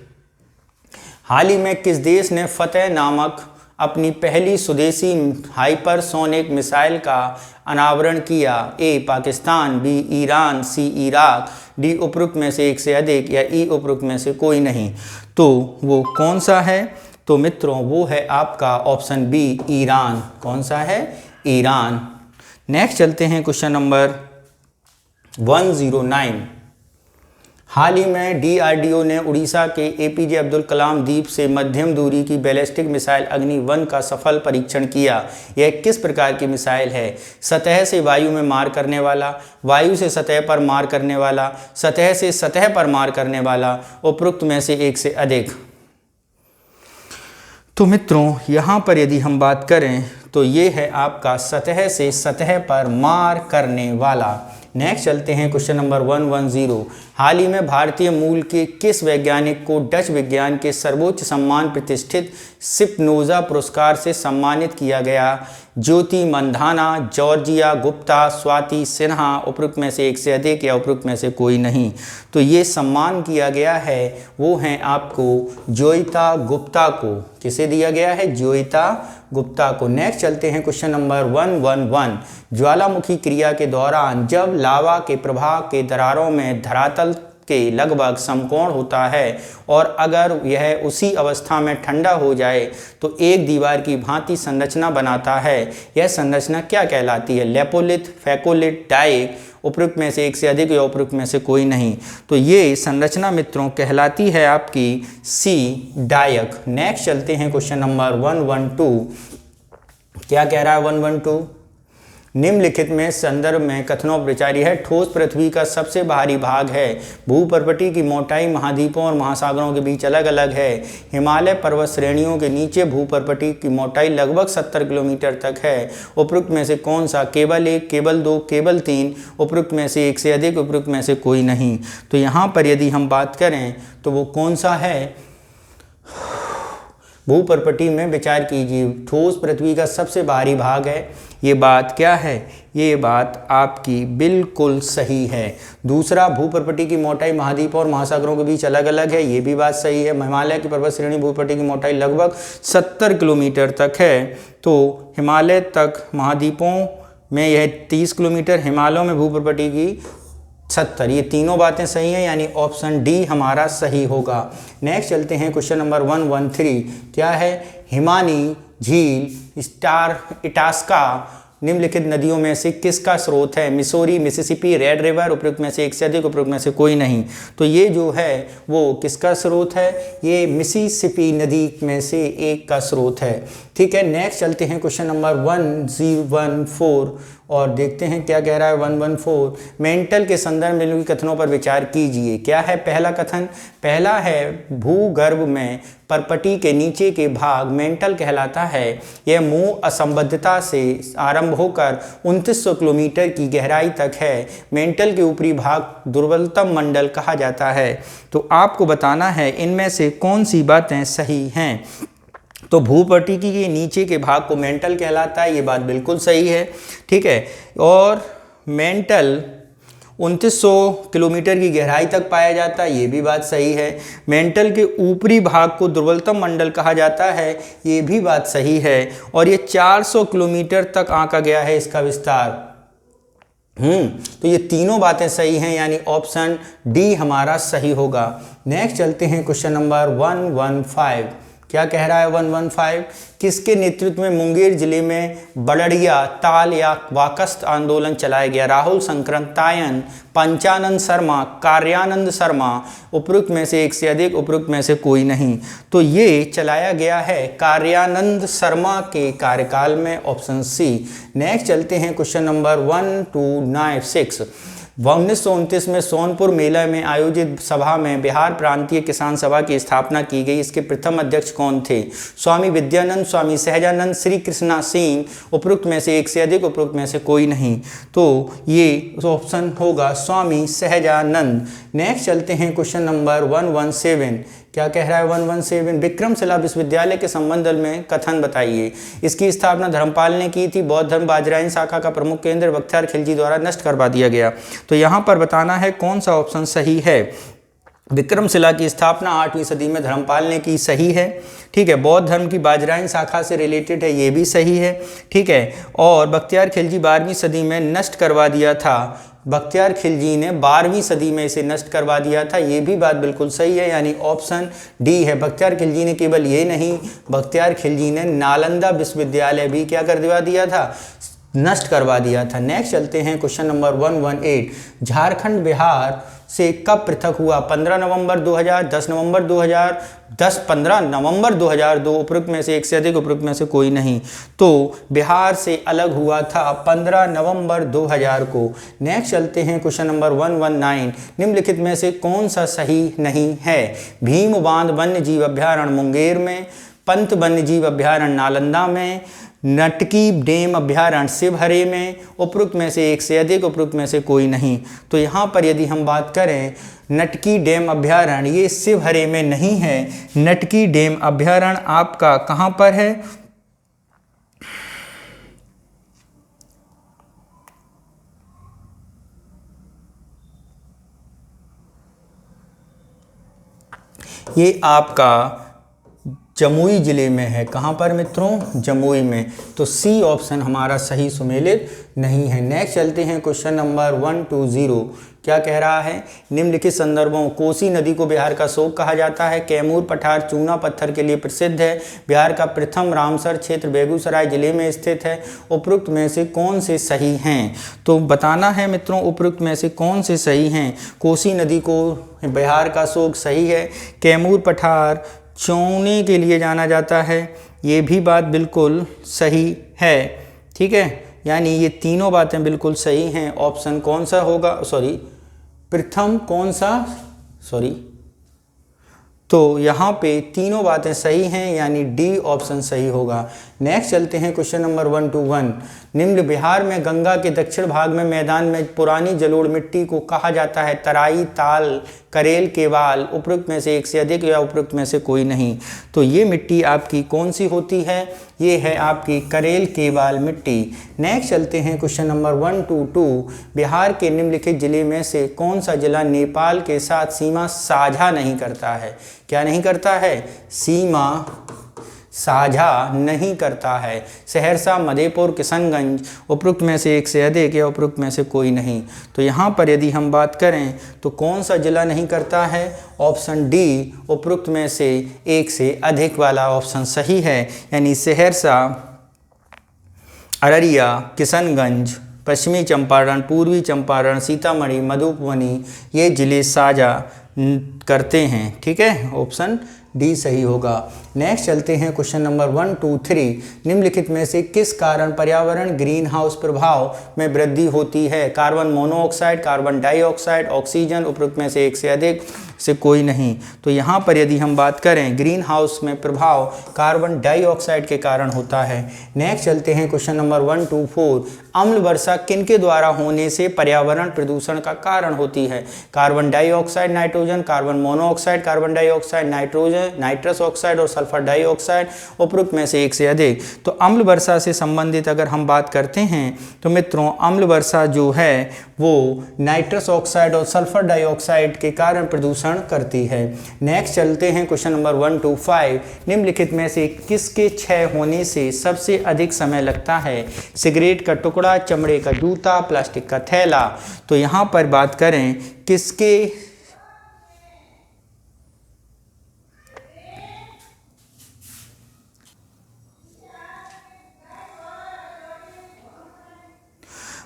हाल ही में किस देश ने फतेह नामक अपनी पहली स्वदेशी हाइपरसोनिक मिसाइल का अनावरण किया? ए पाकिस्तान, बी ईरान, सी इराक, डी उपरोक्त में से एक से अधिक या ई उपरोक्त में से कोई नहीं। तो वो कौन सा है? तो मित्रों वो है आपका ऑप्शन बी, ईरान। कौन सा है? ईरान। नेक्स्ट चलते हैं क्वेश्चन नंबर 109। हाल ही में DRDO ने उड़ीसा के APJ अब्दुल कलाम द्वीप से मध्यम दूरी की बैलिस्टिक मिसाइल अग्नि 1 का सफल परीक्षण किया। यह किस प्रकार की मिसाइल है? सतह से वायु में मार करने वाला, वायु से सतह पर मार करने वाला, सतह से सतह पर मार करने वाला, उपरोक्त में से एक से अधिक। तो मित्रों यहाँ पर यदि हम बात करें तो ये है आपका सतह से सतह पर मार करने वाला। नेक्स्ट चलते हैं क्वेश्चन नंबर 110। हाल ही में भारतीय मूल के किस वैज्ञानिक को डच विज्ञान के सर्वोच्च सम्मान प्रतिष्ठित स्पिनोजा पुरस्कार से सम्मानित किया गया? ज्योति मंधाना, जॉर्जिया गुप्ता, स्वाति सिन्हा, उपरोक्त में से एक से अधिक या उपरोक्त में से कोई नहीं। तो ये सम्मान किया गया है वो हैं आपको ज्योतिता गुप्ता को। किसे दिया गया है? ज्योतिता गुप्ता को। नेक्स्ट चलते हैं क्वेश्चन नंबर 111। ज्वालामुखी क्रिया के दौरान जब लावा के प्रवाह के दरारों में धरातल के लगभग समकोण होता है और अगर यह उसी अवस्था में ठंडा हो जाए तो एक दीवार की भांति संरचना बनाता है। यह संरचना क्या कहलाती है? लेपोलिथ, फैकोलिथ, डाइक, उपरोक्त में से एक से अधिक या उपरोक्त में से कोई नहीं। तो ये संरचना मित्रों कहलाती है आपकी सी, डायक। नेक्स्ट चलते हैं क्वेश्चन नंबर 112। क्या कह रहा है 112? निम्नलिखित में संदर्भ में कथनों पर विचारी है। ठोस पृथ्वी का सबसे बाहरी भाग है। भूपर्वती की मोटाई महाद्वीपों और महासागरों के बीच अलग अलग है। हिमालय पर्वत श्रेणियों के नीचे भूपर्वती की मोटाई लगभग 70 किलोमीटर तक है। उपरोक्त में से कौन सा? केवल 1, केवल 2, केवल 3, उपरोक्त में से एक से अधिक, उपरोक्त में से कोई नहीं। तो यहाँ पर यदि हम बात करें तो वो कौन सा है? भूपर्वती में विचार कीजिए। ठोस पृथ्वी का सबसे बाहरी भाग है। ये बात क्या है? ये बात आपकी बिल्कुल सही है। दूसरा, भूपर्वती की मोटाई महाद्वीपों और महासागरों के बीच अलग अलग है। ये भी बात सही है। हिमालय की पर्वत श्रेणी भूपर्वती की मोटाई लगभग 70 किलोमीटर तक है। तो हिमालय तक महाद्वीपों में यह 30 किलोमीटर, हिमालयों में भूपर्वती की 70। ये तीनों बातें सही हैं, यानी ऑप्शन डी हमारा सही होगा। नेक्स्ट चलते हैं क्वेश्चन नंबर 113। क्या है? हिमानी झील, स्टार इटास्का निम्नलिखित नदियों में से किसका स्रोत है? मिसौरी, मिसिसिपी, रेड रिवर, उपयुक्त में से एक से अधिक, उपयुक्त में से कोई नहीं। तो ये जो है वो किसका स्रोत है? ये मिसिसिपी नदी में से एक का स्रोत है। ठीक है, नेक्स्ट चलते हैं क्वेश्चन नंबर 1014 और देखते हैं क्या कह रहा है 114। मेंटल के संदर्भ में निम्नलिखित कथनों पर विचार कीजिए। क्या है पहला कथन? पहला है भूगर्भ में परपटी के नीचे के भाग मेंटल कहलाता है। यह मुंह असंबद्धता से आरंभ होकर 2900 किलोमीटर की गहराई तक है। मेंटल के ऊपरी भाग दुर्बलतम मंडल कहा जाता है। तो आपको बताना है इनमें से कौन सी बातें सही हैं। तो भूपट्टी के नीचे के भाग को मेंटल कहलाता है, ये बात बिल्कुल सही है। ठीक है, और मेंटल 2900 किलोमीटर की गहराई तक पाया जाता है, ये भी बात सही है। मेंटल के ऊपरी भाग को दुर्बलतम मंडल कहा जाता है, ये भी बात सही है। और ये 400 किलोमीटर तक आंका गया है इसका विस्तार। तो ये तीनों बातें सही हैं, यानी ऑप्शन डी हमारा सही होगा। नेक्स्ट चलते हैं क्वेश्चन नंबर 115। क्या कह रहा है 115? किसके नेतृत्व में मुंगेर जिले में बड़ड़िया ताल या वाकस्त आंदोलन चलाया गया? राहुल संक्रतायन, पंचानंद शर्मा, कार्यानंद शर्मा, उपयुक्त में से एक से अधिक, उपयुक्त में से कोई नहीं। तो ये चलाया गया है कार्यानंद शर्मा के कार्यकाल में, ऑप्शन सी। नेक्स्ट चलते हैं क्वेश्चन नंबर 1296। 1929 में सोनपुर मेला में आयोजित सभा में बिहार प्रांतीय किसान सभा की स्थापना की गई। इसके प्रथम अध्यक्ष कौन थे? स्वामी विद्यानंद, स्वामी सहजानंद, श्री कृष्णा सिंह, उपयुक्त में से एक से अधिक, उपयुक्त में से कोई नहीं। तो ये ऑप्शन होगा स्वामी सहजानंद। नेक्स्ट चलते हैं क्वेश्चन नंबर 117। क्या कह रहा है 117? विक्रमशिला विश्वविद्यालय के संबंध में कथन बताइए। इसकी स्थापना धर्मपाल ने की थी। बौद्ध धर्म बाजरायन शाखा का प्रमुख केंद्र बख्तियार खिलजी द्वारा नष्ट करवा दिया गया। तो यहाँ पर बताना है कौन सा ऑप्शन सही है। विक्रमशिला की स्थापना 8वीं सदी में धर्मपाल ने की, सही है। ठीक है, बौद्ध धर्म की बाजरायन शाखा से रिलेटेड है, ये भी सही है। ठीक है, और बख्तियार खिलजी 12वीं सदी में नष्ट करवा दिया था। बख्तियार खिलजी ने 12वीं सदी में इसे नष्ट करवा दिया था, ये भी बात बिल्कुल सही है, यानी ऑप्शन डी है। बख्तियार खिलजी ने केवल ये नहीं, बख्तियार खिलजी ने नालंदा विश्वविद्यालय भी क्या कर दिया था? नष्ट करवा दिया था। नेक्स्ट चलते हैं क्वेश्चन नंबर 118। झारखंड बिहार से कब पृथक हुआ? 15 नवंबर 2000, 10 नवंबर 2010, 15 नवंबर 2002, उपयुक्त में से एक से अधिक, उपयुक्त में से कोई नहीं। तो बिहार से अलग हुआ था 15 नवंबर 2000 को। नेक्स्ट चलते हैं क्वेश्चन नंबर 119। निम्नलिखित में से कौन सा सही नहीं है? भीम बांध वन्य जीव अभ्यारण्य मुंगेर में, पंत वन्य जीव अभ्यारण्य नालंदा में, नटकी डैम अभ्यारण्य शिवहरे में, उपयुक्त में से एक से अधिक, उपयुक्त में से कोई नहीं। तो यहाँ पर यदि हम बात करें नटकी डैम अभ्यारण्य, ये शिवहरे में नहीं है। नटकी डैम अभ्यारण्य आपका कहाँ पर है? ये आपका जमुई जिले में है। कहाँ पर मित्रों? जमुई में। तो सी ऑप्शन हमारा सही सुमेलित नहीं है। नेक्स्ट चलते हैं क्वेश्चन नंबर 120। क्या कह रहा है? निम्नलिखित संदर्भों, कोसी नदी को बिहार का शोक कहा जाता है। कैमूर पठार चूना पत्थर के लिए प्रसिद्ध है। बिहार का प्रथम रामसर क्षेत्र बेगूसराय जिले में स्थित है। उपयुक्त में से कौन से सही हैं? तो बताना है मित्रों उपयुक्त में से कौन से सही हैं। कोसी नदी को बिहार का शोक सही है। कैमूर पठार चौने के लिए जाना जाता है, ये भी बात बिल्कुल सही है। ठीक है, यानी ये तीनों बातें बिल्कुल सही हैं। ऑप्शन कौन सा होगा? प्रथम कौन सा? तो यहाँ पे तीनों बातें सही हैं, यानी डी ऑप्शन सही होगा। नेक्स्ट चलते हैं क्वेश्चन नंबर 121। निम्न बिहार में गंगा के दक्षिण भाग में मैदान में पुरानी जलोढ़ मिट्टी को कहा जाता है? तराई, ताल, करेल, केवाल, उपयुक्त में से एक से अधिक या उपयुक्त में से कोई नहीं। तो ये मिट्टी आपकी कौन सी होती है? ये है आपकी करेल केवाल मिट्टी। नेक्स्ट चलते हैं क्वेश्चन नंबर 122। बिहार के निम्नलिखित जिले में से कौन सा जिला नेपाल के साथ सीमा साझा नहीं करता है? क्या नहीं करता है? सीमा साझा नहीं करता है। सहरसा, मधेपुर, किशनगंज, उपयुक्त में से एक से अधिक या उपयुक्त में से कोई नहीं। तो यहाँ पर यदि हम बात करें तो कौन सा जिला नहीं करता है? ऑप्शन डी, उपयुक्त में से एक से अधिक वाला ऑप्शन सही है, यानी सहरसा अररिया, किशनगंज, पश्चिमी चंपारण, पूर्वी चंपारण, सीतामढ़ी, मधुबनी ये ज़िले साझा करते हैं। ठीक है, ऑप्शन डी सही होगा। नेक्स्ट चलते हैं क्वेश्चन नंबर 1, 2, 3। निम्नलिखित में से किस कारण पर्यावरण ग्रीन हाउस प्रभाव में वृद्धि होती है? Carbon monoxide, carbon dioxide, oxygen, उपरोक्त में से एक से अधिक से कोई नहीं। तो यहाँ पर यदि हम बात करें ग्रीन हाउस में प्रभाव कार्बन डाइऑक्साइड के कारण होता है। नेक्स्ट चलते हैं क्वेश्चन नंबर 1, 2, 4। अम्ल वर्षा किनके द्वारा होने से पर्यावरण प्रदूषण का कारण होती है? Carbon dioxide, nitrogen, carbon monoxide, carbon dioxide, nitrogen, nitrous oxide और सल्फर डाइऑक्साइड, उपरोक्त में से एक से अधिक। तो अम्ल वर्षा से संबंधित अगर हम बात करते हैं तो मित्रों अम्ल वर्षा जो है वो नाइट्रस ऑक्साइड और सल्फर डाइऑक्साइड के कारण प्रदूषण करती है। नेक्स्ट चलते हैं क्वेश्चन नंबर 1, 2, 5। निम्नलिखित में से किसके क्षय होने से सबसे अधिक समय लगता है? सिगरेट का टुकड़ा, चमड़े का जूता, प्लास्टिक का थैला। तो यहाँ पर बात करें किसके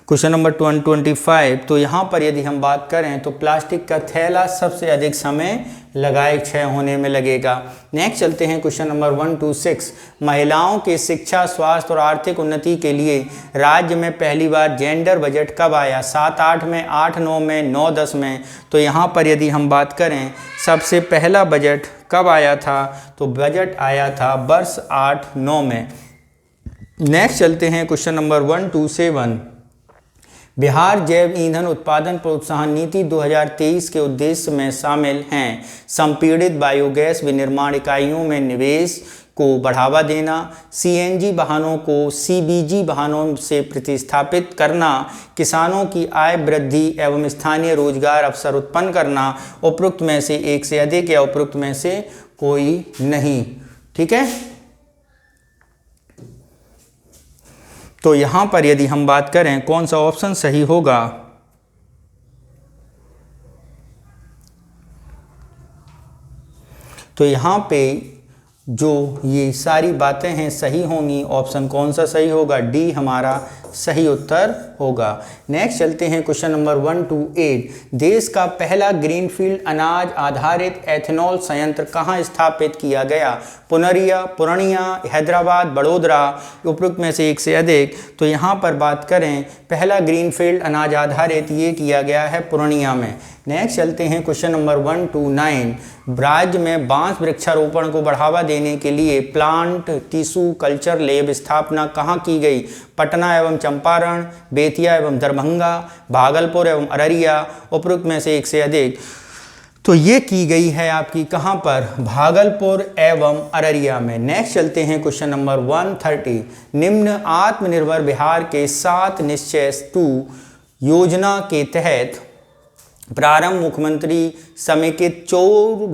क्वेश्चन नंबर 125। तो यहाँ पर यदि हम बात करें तो प्लास्टिक का थैला सबसे अधिक समय लगाए क्षय होने में लगेगा। नेक्स्ट चलते हैं क्वेश्चन नंबर 1, 2, 6। महिलाओं के शिक्षा, स्वास्थ्य और आर्थिक उन्नति के लिए राज्य में पहली बार जेंडर बजट कब आया? 7-8 में, 8-9 में, 9-10 में। तो यहाँ पर यदि हम बात करें सबसे पहला बजट कब आया था? तो बजट आया था वर्ष 8-9 में। नेक्स्ट चलते हैं क्वेश्चन नंबर 1, 2, 7। बिहार जैव ईंधन उत्पादन प्रोत्साहन नीति 2023 के उद्देश्य में शामिल हैं संपीड़ित बायोगैस विनिर्माण इकाइयों में निवेश को बढ़ावा देना, सीएनजी वाहनों को सीबीजी वाहनों से प्रतिस्थापित करना, किसानों की आय वृद्धि एवं स्थानीय रोजगार अवसर उत्पन्न करना, उपरोक्त में से एक से अधिक या उपरोक्त में से कोई नहीं। ठीक है, तो यहाँ पर यदि हम बात करें कौन सा ऑप्शन सही होगा? तो यहाँ पे जो ये सारी बातें हैं सही होंगी। ऑप्शन कौन सा सही होगा? डी हमारा सही उत्तर होगा। नेक्स्ट चलते हैं क्वेश्चन नंबर 1, 2, 8। देश का पहला ग्रीनफील्ड अनाज आधारित एथेनॉल संयंत्र कहाँ स्थापित किया गया? पूर्णिया, हैदराबाद, बड़ोदरा, उपरोक्त में से एक से अधिक। तो यहाँ पर बात करें पहला ग्रीनफील्ड अनाज आधारित ये किया गया है पूर्णिया में। नेक्स्ट चलते हैं क्वेश्चन नंबर 1, 2, 9। राज्य में बांस वृक्षारोपण को बढ़ावा देने के लिए प्लांट टिश्यू कल्चर लैब स्थापना कहाँ की गई? पटना एवं चंपारण, बेतिया एवं दरभंगा, भागलपुर एवं अररिया, उपरोक्त में से एक से अधिक। तो ये की गई है आपकी कहाँ पर? भागलपुर एवं अररिया में। नेक्स्ट चलते हैं क्वेश्चन नंबर 130। निम्न आत्मनिर्भर बिहार के 7 निश्चय 2 योजना के तहत प्रारंभ मुख्यमंत्री समेकित चौर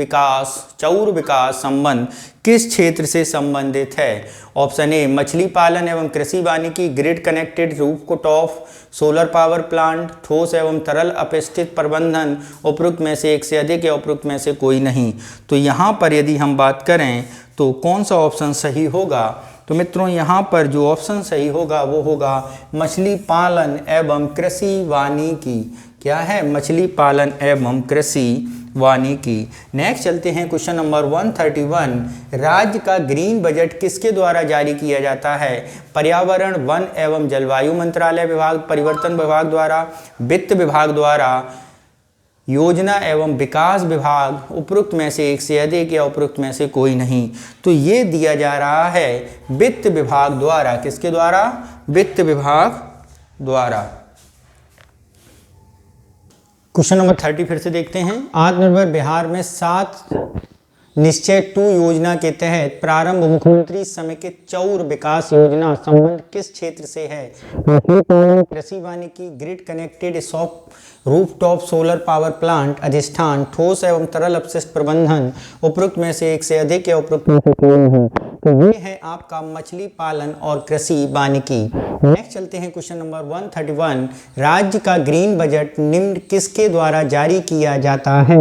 विकास संबंध किस क्षेत्र से संबंधित है? ऑप्शन ए मछली पालन एवं कृषि वानिकी, grid connected rooftop solar power plant, ठोस एवं तरल अपशिष्ट प्रबंधन, उपरोक्त में से एक से अधिक या उपरोक्त में से कोई नहीं। तो यहाँ पर यदि हम बात करें तो कौन सा ऑप्शन सही होगा? तो मित्रों यहाँ पर जो ऑप्शन सही होगा वो होगा मछली पालन एवं कृषि वानिकी। क्या है? मछली पालन एवं कृषि वानिकी। नेक्स्ट चलते हैं क्वेश्चन नंबर 131। राज्य का ग्रीन बजट किसके द्वारा जारी किया जाता है? पर्यावरण, वन एवं जलवायु मंत्रालय विभाग, परिवर्तन विभाग द्वारा, वित्त विभाग द्वारा, योजना एवं विकास विभाग, उपरोक्त में से एक से अधिक या उपरोक्त में से कोई नहीं। तो ये दिया जा रहा है वित्त विभाग द्वारा। किसके द्वारा? वित्त विभाग द्वारा। क्वेश्चन नंबर 30 फिर से देखते हैं। आत्मनिर्भर बिहार में 7 निश्चय 2 योजना के तहत प्रारंभ मुख्यमंत्री समेकित चौर विकास योजना संबंध किस क्षेत्र से है? मछली पालन, कृषि वानिकी, grid connected rooftop solar power plant, अधिष्ठान, ठोस एवं तरल अपशिष्ट प्रबंधन, उपरोक्त में से एक से अधिक या उपरोक्त में से कोई नहीं। तो ये है आपका मछली पालन और कृषि वानिकी। नेक्स्ट चलते हैं क्वेश्चन नंबर 131। राज्य का ग्रीन बजट निम्न किसके द्वारा जारी किया जाता है?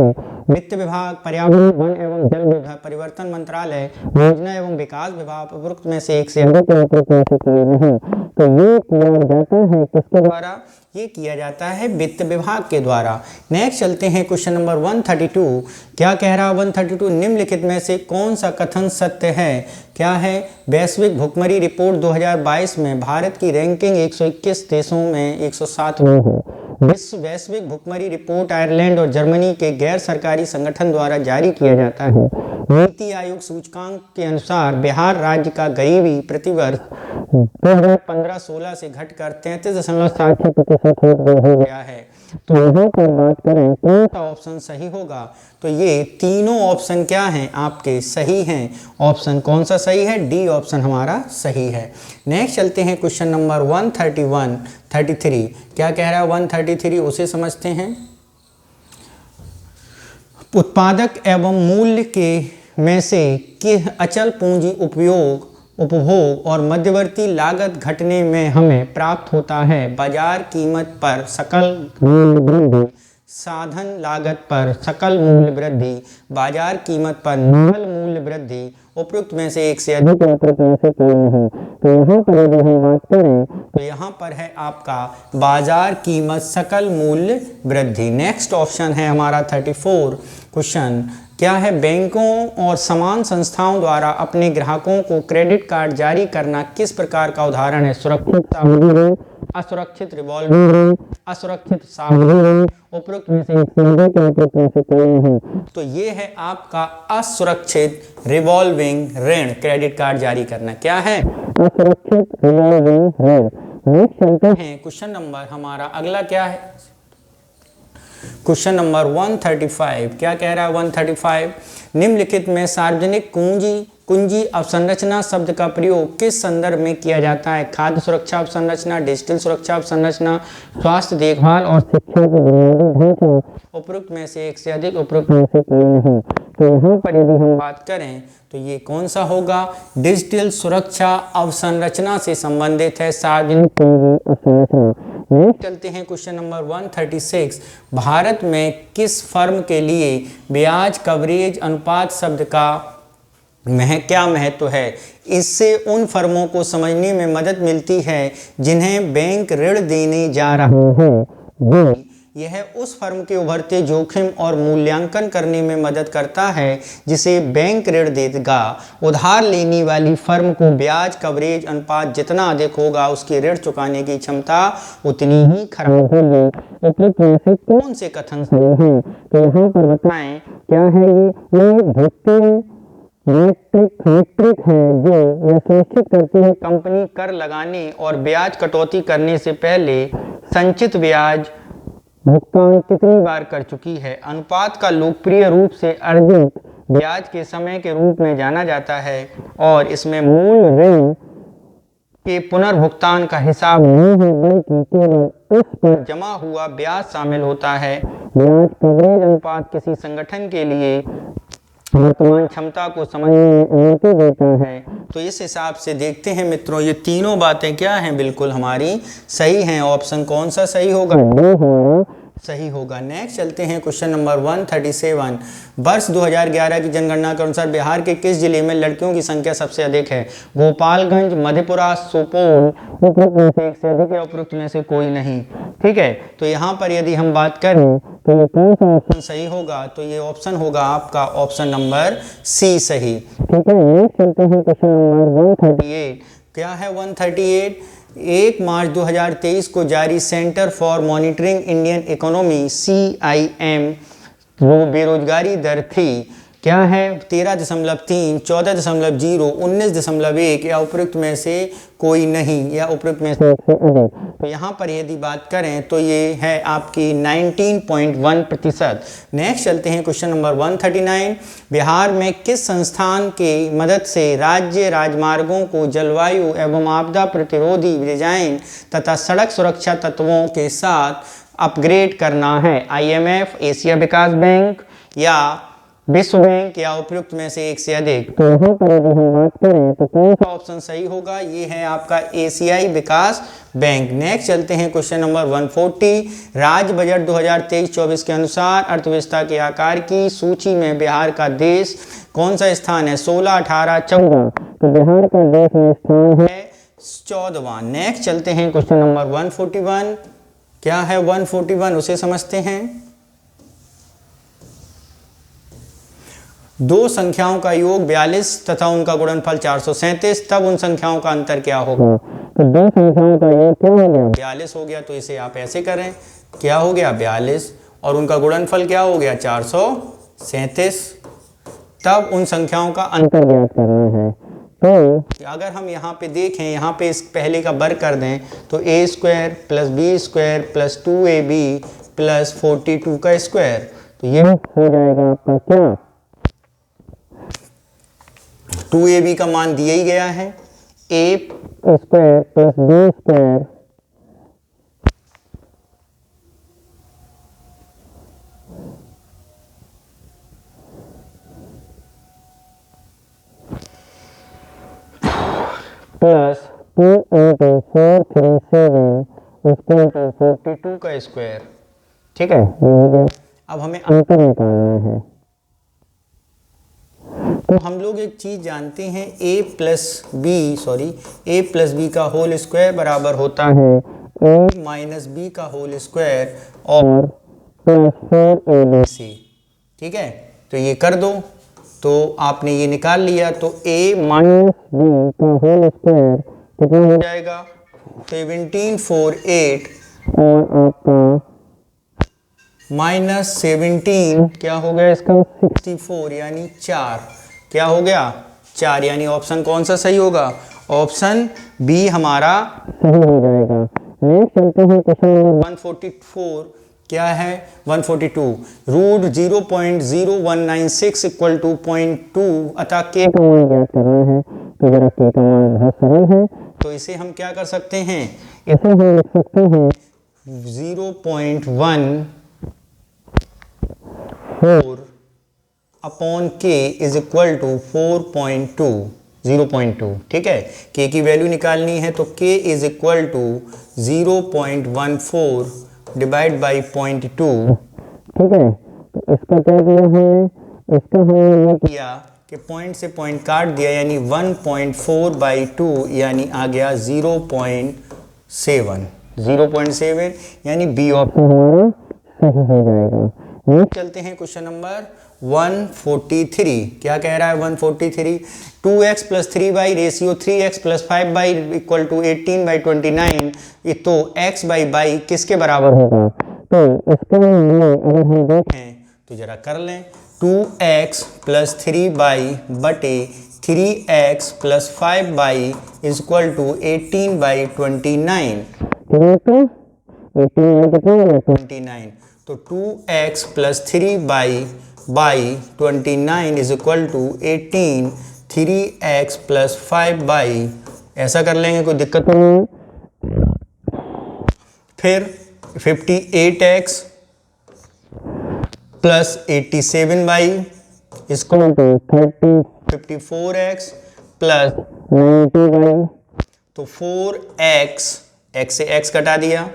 वित्त विभाग, पर्यावरण, वन एवं जल विभाग, परिवर्तन मंत्रालय, योजना एवं विकास विभाग, उपरोक्त में से एक से अधिक या उपरोक्त में से कोई नहीं। तो ये किया जाता है किसके द्वारा? ये किया जाता है वित्त विभाग के द्वारा। नेक्स्ट चलते हैं क्वेश्चन नंबर 132। क्या कह रहा है 132? निम्नलिखित में से कौन सा कथन सत्य है? क्या है? वैश्विक भुखमरी रिपोर्ट 2022 में भारत की रैंकिंग 121 देशों में 107वें है। विश्व वैश्विक भुखमरी रिपोर्ट आयरलैंड और जर्मनी के गैर सरकारी संगठन द्वारा जारी किया जाता है। नीति आयोग सूचकांक के अनुसार बिहार राज्य का गरीबी प्रतिवर्ष 2015-16 से घटकर 33.76% हो गया है। तो यहाँ पर बात करें कौन सा ऑप्शन सही होगा? तो ये तीनों ऑप्शन क्या हैं? आपके सही हैं। ऑप्शन कौन सा सही है? डी ऑप्शन हमारा सही है। नेक्स्ट चलते हैं क्वेश्चन नंबर 133। क्या कह रहा है 133? उसे समझते हैं। उत्पादक एवं मूल्य के में से अचल पूंजी उपभोग और मध्यवर्ती लागत घटने में हमें प्राप्त होता है बाजार कीमत पर सकल मूल्य वृद्धि, साधन लागत पर सकल मूल्य वृद्धि, बाजार कीमत पर निकल मूल्य वृद्धि, उपरोक्त में से एक से अधिक या उपरोक्त में से कोई नहीं। तो यहाँ पर यदि हम बात करें तो यहाँ पर है आपका बाजार कीमत सकल मूल्य वृद्धि। नेक्स्ट ऑप्शन है हमारा 34 क्वेश्चन। क्या है? बैंकों और समान संस्थाओं द्वारा अपने ग्राहकों को क्रेडिट कार्ड जारी करना किस प्रकार का उदाहरण है? सुरक्षित सावधि ऋण, असुरक्षित रिवॉल्विंग ऋण, असुरक्षित सावधि ऋण, उपरोक्त में से एक से अधिक या उपरोक्त में से कोई नहीं। तो ये है आपका असुरक्षित रिवॉल्विंग ऋण क्रेडिट कार्ड जारी करना। क्या है? असुरक्षित रिवॉल्विंग ऋण। नेक्स्ट चलते हैं क्वेश्चन नंबर हमारा अगला क्या है? Question number 135। क्या कह रहा है 135? निम्नलिखित में सार्वजनिक कुंजी अवसंरचना शब्द का प्रयोग किस संदर्भ में किया जाता है? खाद्य सुरक्षा अवसंरचना, डिजिटल सुरक्षा अवसंरचना, स्वास्थ्य देखभाल और शिक्षा के बुनियादी ढांचे, उपरोक्त में से एक से अधिक, उपरोक्त में से कोई नहीं। तो यहाँ पर यदि हम बात करें तो ये कौन सा होगा? डिजिटल सुरक्षा अवसंरचना से संबंधित है सार्वजनिक पूंजी अवसंरचना। नेक्स्ट चलते हैं क्वेश्चन नंबर 136। भारत में किस फर्म के लिए ब्याज कवरेज अनुपात शब्द का क्या महत्व है? इससे उन फर्मों को समझने में मदद मिलती है जिन्हें बैंक ऋण देने जा रहे हैं। यह उस फर्म के उभरते जोखिम और मूल्यांकन करने में मदद करता है जिसे बैंक ऋण देगा। उधार लेने वाली फर्म को ब्याज कवरेज अनुपात जितना अधिक होगा उसकी ऋण चुकाने की क्षमता उतनी ही खराब होगी। उपरोक्त में से कौन से कथन सही हैं? तो यहाँ पर बताएं क्या है ये वित्तीय मीट्रिक है जो यह सुनिश्चित करती है कंपनी कर लगाने और ब्याज कटौती करने से पहले संचित ब्याज भुगतान कितनी बार कर चुकी है। अनुपात का लोकप्रिय रूप से अर्जित ब्याज के समय के रूप में जाना जाता है और इसमें मूल ऋण के पुनर्भुगतान का हिसाब नहीं है बल्कि केवल उस पर जमा हुआ ब्याज शामिल होता है। ब्याज कवरेज अनुपात किसी संगठन के लिए वर्तमान क्षमता को समझने में अनुमति देता है। तो इस हिसाब से देखते हैं मित्रों ये तीनों बातें क्या हैं? बिल्कुल हमारी सही हैं। ऑप्शन कौन सा सही होगा? डी हमारा सही होगा। नेक्स्ट चलते हैं क्वेश्चन नंबर 137। वर्ष 2011 की जनगणना के अनुसार बिहार के किस जिले में लड़कियों की संख्या सबसे अधिक है? गोपालगंज, मधेपुरा, सुपौल, उपरोक्त में से एक से अधिक या उपरोक्त में से कोई नहीं। ठीक है, तो यहाँ पर यदि हम बात करें तो ये कौन सा ऑप्शन सही होगा? तो ये ऑप्शन होगा आपका ऑप्शन नंबर सी सही। ठीक है, नेक्स्ट चलते हैं क्वेश्चन नंबर 138। क्या है 138? 1 मार्च 2023 को जारी centre for monitoring Indian economy CIM वो बेरोजगारी दर थी। क्या है? 13.3, 14.0, 19.1 या उपरोक्त में से कोई नहीं या उपरोक्त में से अधिक। तो यहाँ पर यदि बात करें तो ये है आपकी 19.1%। नेक्स्ट चलते हैं क्वेश्चन नंबर 139। बिहार में किस संस्थान की मदद से राज्य राजमार्गों को जलवायु एवं आपदा प्रतिरोधी डिजाइन तथा सड़क सुरक्षा तत्वों के साथ अपग्रेड करना है? IMF, एशिया विकास बैंक या विश्व बैंक या उपयुक्त में से एक से अधिक, तो यहाँ पर यदि हम बात करें तो कौन सा ऑप्शन सही होगा? ये है आपका एशियाई विकास बैंक। नेक्स्ट चलते हैं क्वेश्चन नंबर 140। राज्य बजट 2023-24 के अनुसार अर्थव्यवस्था के आकार की सूची में बिहार का देश कौन सा स्थान है? 16, 18, 14। तो बिहार का देश में स्थान है 14वां। नेक्स्ट चलते हैं क्वेश्चन नंबर 141। क्या है 141 उसे समझते हैं। दो संख्याओं का योग 42 तथा उनका गुणनफल 437, तब उन संख्याओं का अंतर क्या होगा? तो दो संख्याओं का योग क्या हो गया? 42 हो गया। तो इसे आप ऐसे करें, क्या हो गया 42 और उनका गुणनफल क्या हो गया 437, तब उन संख्याओं का अंतर ज्ञात करना है। तो अगर हम यहाँ पे देखें, यहाँ पे इस पहले का वर्ग कर दें तो a square plus b square plus 2ab plus 42 का स्क्वायर, तो ये हो जाएगा आपका क्या? 2ab का मान दिया ही गया है, a square plus b square plus 2 into 437 equal to 42 का स्क्वायर। ठीक है, ये हो गया। अब हमें अंतर निकालना है। तो हम लोग एक चीज जानते हैं, a प्लस बी का होल स्क्वायर बराबर होता है a माइनस बी का होल स्क्वायर और प्लस 4abc। ठीक है, तो ये कर दो, तो आपने ये निकाल लिया। तो a माइनस बी का होल स्क्वायर कितना हो जाएगा? 1748 और आपका माइनस 17 क्या हो गया इसका? 64, यानी 4। क्या हो गया? 4, यानी ऑप्शन कौन सा सही होगा? ऑप्शन बी हमारा सही हो जाएगा। नेक्स्ट चलते हैं क्वेश्चन नंबर 144। क्या है 142? रूट 0.0196 इक्वल टू 0.2 अतः के का मान ज्ञात करना है। तो जरा के का मान बहुत सरल है, तो इसे हम क्या कर सकते हैं? इसे हम लिख सकते हैं 0.14 अपॉन के इज इक्वल टू 4.2 0.2। ठीक है, के की वैल्यू निकालनी है तो K is equal to 0.14 divide by 0.2। ठीक है, तो इसका क्या किया हमने? इसका हमने ये किया कि पॉइंट से पॉइंट काट दिया, यानी 1.4 बाई 2 यानी आ गया 0.7 यानी बी ऑप्शन हमारा सही हो जाएगा। नेक्स्ट चलते हैं क्वेश्चन नंबर 143। क्या कह रहा है 143? 2x plus 3y ratio 3x plus 5y equal to 18/29। तो x बाई बाई किसके बराबर होगा? तो इसके लिए अगर हम देखें तो जरा कर लें, 2x प्लस 3y बटे 3x plus 5y equal to 18/29। तो 18/29, तो 2x plus 3y by 29 is equal to 18, 3x plus 5y। ऐसा कर लेंगे, कोई दिक्कत नहीं। फिर 58x plus 87y equal to 54x plus 90y। तो 4x, x से x कटा दिया।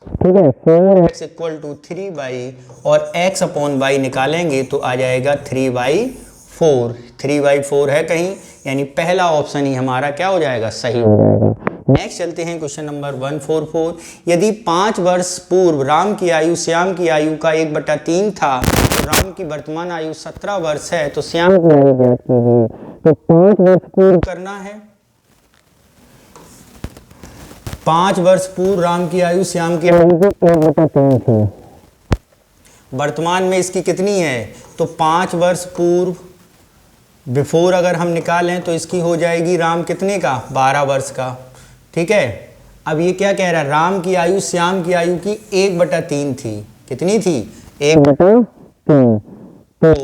ठीक है, 4x इक्वल टू 3y और x अपॉन y निकालेंगे तो आ जाएगा 3y4। 3y4 है कहीं, यानी पहला ऑप्शन ही हमारा क्या हो जाएगा? सही हो जाएगा। नेक्स्ट चलते हैं क्वेश्चन नंबर 144। यदि 5 वर्ष पूर्व राम की आयु श्याम की आयु का 1/3 था, तो राम की वर्तमान आयु 17 वर्ष है, तो श्याम की आयु ज्ञात कीजिए। तो 5 वर्ष पूर्व करना है। 5 वर्ष पूर्व राम की आयु श्याम की आयु 1/3 थी। वर्तमान में इसकी कितनी है? तो 5 वर्ष पूर्व बिफोर अगर हम निकालें तो इसकी हो जाएगी राम कितने का? 12 वर्ष का। ठीक है, अब ये क्या कह रहा है? राम की आयु श्याम की आयु की 1/3 थी। कितनी थी? 1/3। तो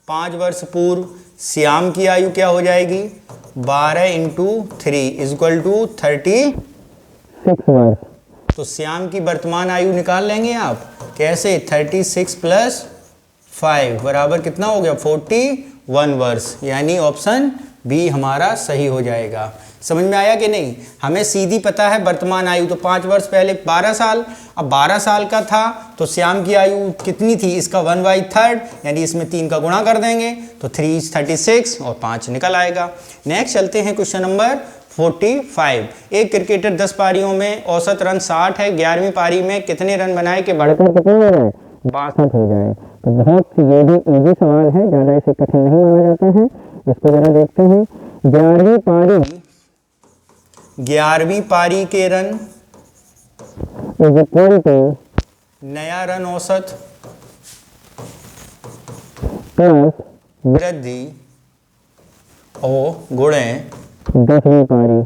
5 वर्ष पूर्व श्याम की आयु क्या हो जाएगी? 12 इंटू 3 इक्वल टू 36 वर्ष। तो श्याम की वर्तमान आयु निकाल लेंगे आप। कैसे? 36 प्लस 5 बराबर कितना हो गया 41 वर्ष, यानी ऑप्शन बी हमारा सही हो जाएगा। समझ में आया कि नहीं? हमें सीधी पता है वर्तमान आयु, तो 5 वर्ष पहले 12 साल, अब 12 साल का था तो श्याम की आयु कितनी थी, इसका 1/3 यानी इसमें 3 का गुणा कर देंगे तो 3 is 36 और 5 निकल आएगा। नेक्स्ट चलते हैं क्वेश्चन नंबर 45। एक क्रिकेटर 10 पारियों में औसत रन 60 है, 11वीं पारी में कितने रन बनाए कि बढ़कर कितने हो जाए 62 हो जाए। तो बहुत ये भी इजी सवाल है, ज़्यादा इसे कठिन नहीं माना जाता है। इसको जरा देखते हैं। 11वीं पारी के रन इज इक्वल टू नया रन औसत प्लस वृद्धि और गुणे 10वीं पारी।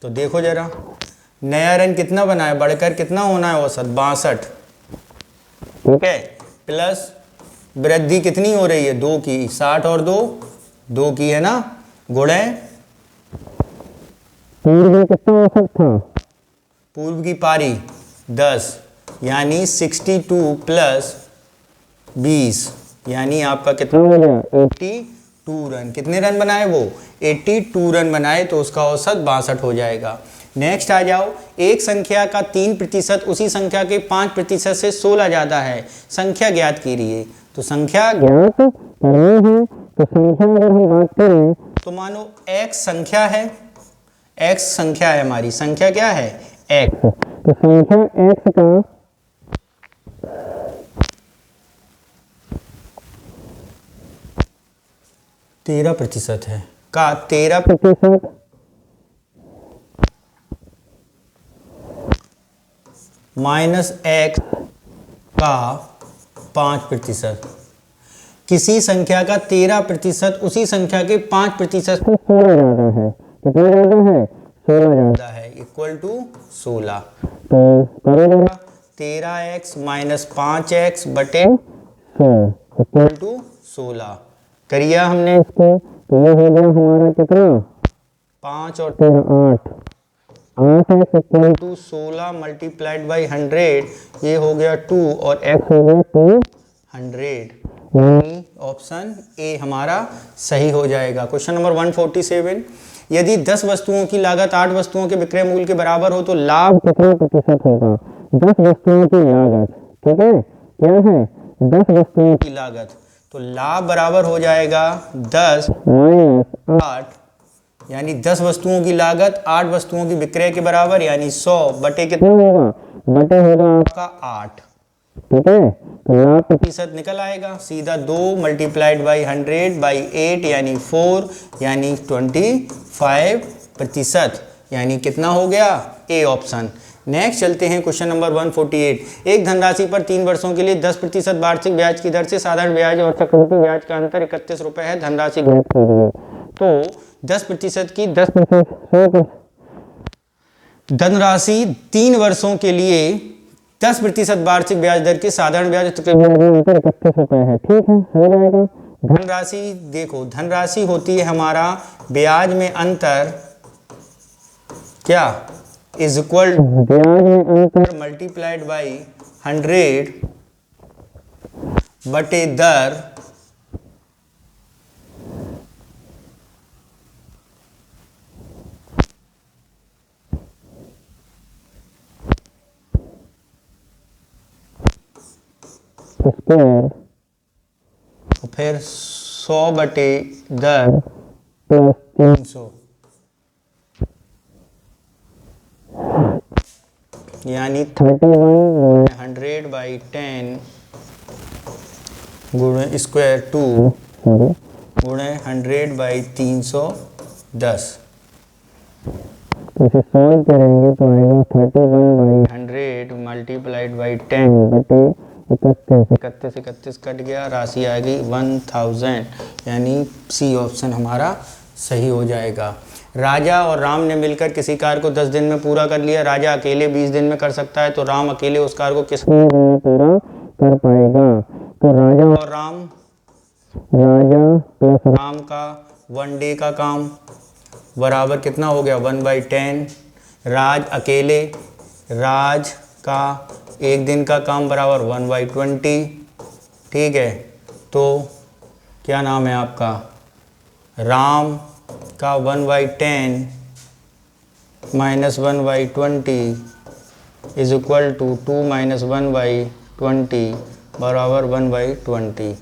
तो देखो जरा, नया रन कितना बना है, बढ़कर कितना होना है औसत 62, ठीक है, प्लस वृद्धि कितनी हो रही है 2 की, 60 और 2 की है ना, गुणे पूर्व कितना औसत था, पूर्व की पारी 10 यानी 62 प्लस 20 यानी आपका कितना हो गया 82 रन। कितने रन बनाए वो 82 रन बनाए, तो उसका औसत 62 हो जाएगा। नेक्स्ट आ जाओ। एक संख्या का 3% उसी संख्या के 5% से 16 ज़्यादा है, संख्या ज्ञात कीजिए। तो संख्या ज्ञात करनी है, तो संख्या अगर हम बात करें तो मानो x संख्या है, x संख्या है हमारी, संख्या क्या है x, तो संख्या x का 13% है, का 13% माइनस x का 5%। किसी संख्या का 13% उसी संख्या के 5% से 16 ज़्यादा है, कितना ज़्यादा है 16 ज़्यादा है, इक्वल टू 16। तो करो 13x माइनस 5x बटे 100 इक्वल टू 16 करिए हमने इसको, तो ये हो गया हमारा कितना 5 और 3 8x equal to 16 multiplied by 100, ये हो गया 2 और x हो गया 200, यानी ऑप्शन ए हमारा सही हो जाएगा। Question number 147। यदि 10 वस्तुओं की लागत 8 वस्तुओं के विक्रय मूल्य के बराबर हो तो लाभ कितना प्रतिशत होगा। 10 वस्तुओं की लागत, ठीक है, क्या है 10 वस्तुओं की लागत, तो लाभ बराबर हो जाएगा 10 माइनस 8, यानी 10 वस्तुओं की लागत 8 वस्तुओं की विक्रय के बराबर, यानी 100 बटे कितना होगा, बटे होगा आपका 8, ठीक है, तो लाभ प्रतिशत निकल आएगा सीधा 2 मल्टीप्लाइड बाई 100 बाई 8 यानी 4 यानी 25%, यानी कितना हो गया ए ऑप्शन। नेक्स्ट चलते हैं क्वेश्चन नंबर 148। एक धनराशि पर 3 वर्षों के लिए 10% वार्षिक ब्याज की दर से साधारण ब्याज और चक्रवृद्धि ब्याज का अंतर 31 रुपए है, धनराशि ज्ञात कीजिए। तो 10% की 10% धनराशि 3 वर्षों के लिए 10% वार्षिक ब्याज दर के साधारण ब्याज अंतर 31 रुपए है, ठीक है, हो जाएगा। धनराशि देखो, धनराशि होती है हमारा ब्याज में अंतर, क्या इज इक्वल ब्याज में अंतर मल्टीप्लाइड बाई 100 बटे दर स्क्वायर, फिर 100 बटे दर प्लस 300, यानी 31 100 बाई 10 गुणे स्क्वायर 2 गुणे 100 बाई 310, इसे सॉल्व करेंगे तो आएगा 31 बाई 100 मल्टीप्लाइड बाई 10 बटे 31 कट गया, राशि आ गई 1000, यानी सी ऑप्शन हमारा सही हो जाएगा। राजा और राम ने मिलकर किसी कार्य को 10 दिन में पूरा कर लिया। राजा अकेले 20 दिन में कर सकता है, तो राम अकेले उस कार्य को कितने दिन में पूरा कर पाएगा। तो राजा और राम, राजा प्लस राम का 1 डे का काम बराबर कितना हो गया 1/10। राज अकेले, राज का 1 दिन का काम बराबर 1/20, ठीक है, तो क्या नाम है आपका, राम का 1/10 minus 1/20 is equal to 2 minus 1/20 बराबर 1/20।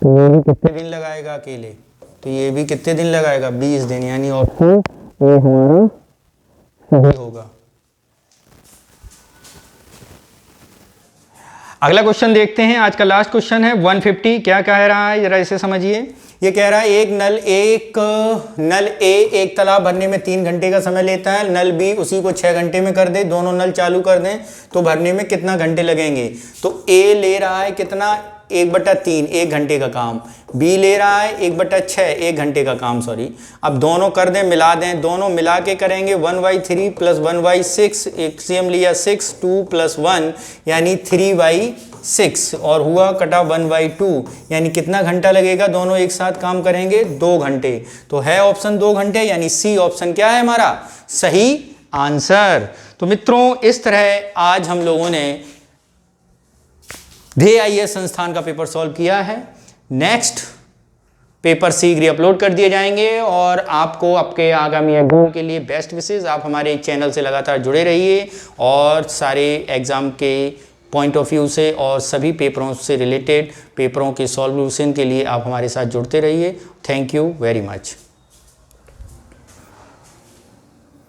तो ये भी कितने दिन लगाएगा अकेले, तो ये भी कितने दिन लगाएगा, 20 दिन, यानी ऑप्शन ए हमारा सही होगा। अगला क्वेश्चन देखते हैं, आज का लास्ट क्वेश्चन है 150। क्या कह रहा है जरा इसे समझिए। ये कह रहा है एक नल ए एक तालाब भरने में 3 घंटे का समय लेता है, नल बी उसी को 6 घंटे में कर दे, दोनों नल चालू कर दें तो भरने में कितना घंटे लगेंगे। तो ए ले रहा है कितना, 1/3 1 घंटे का काम, बी ले रहा है 1/6 1 घंटे का काम, सॉरी। अब दोनों कर दें, मिला दें, दोनों मिला के करेंगे 1/3 प्लस 1/6, एलसीएम लिया 6, 2 + 1 यानी 3/6 और हुआ कटा 1/2, यानी कितना घंटा लगेगा, दोनों एक साथ काम करेंगे 2 घंटे। तो है ऑप्शन 2 घंटे, यानी सी ऑप्शन क्या है हमारा सही आंसर। तो मित्रों इस तरह आज हम लोगों ने ध्येय आईएएस संस्थान का पेपर सॉल्व किया है। नेक्स्ट पेपर शीघ्र अपलोड कर दिए जाएंगे और आपको आपके आगामी एग्जाम के लिए बेस्ट विशेष। आप हमारे चैनल से लगातार जुड़े रहिए और सारे एग्जाम के पॉइंट ऑफ व्यू से और सभी पेपरों से रिलेटेड पेपरों के सॉल्यूशन के लिए आप हमारे साथ जुड़ते रहिए। Thank you very much.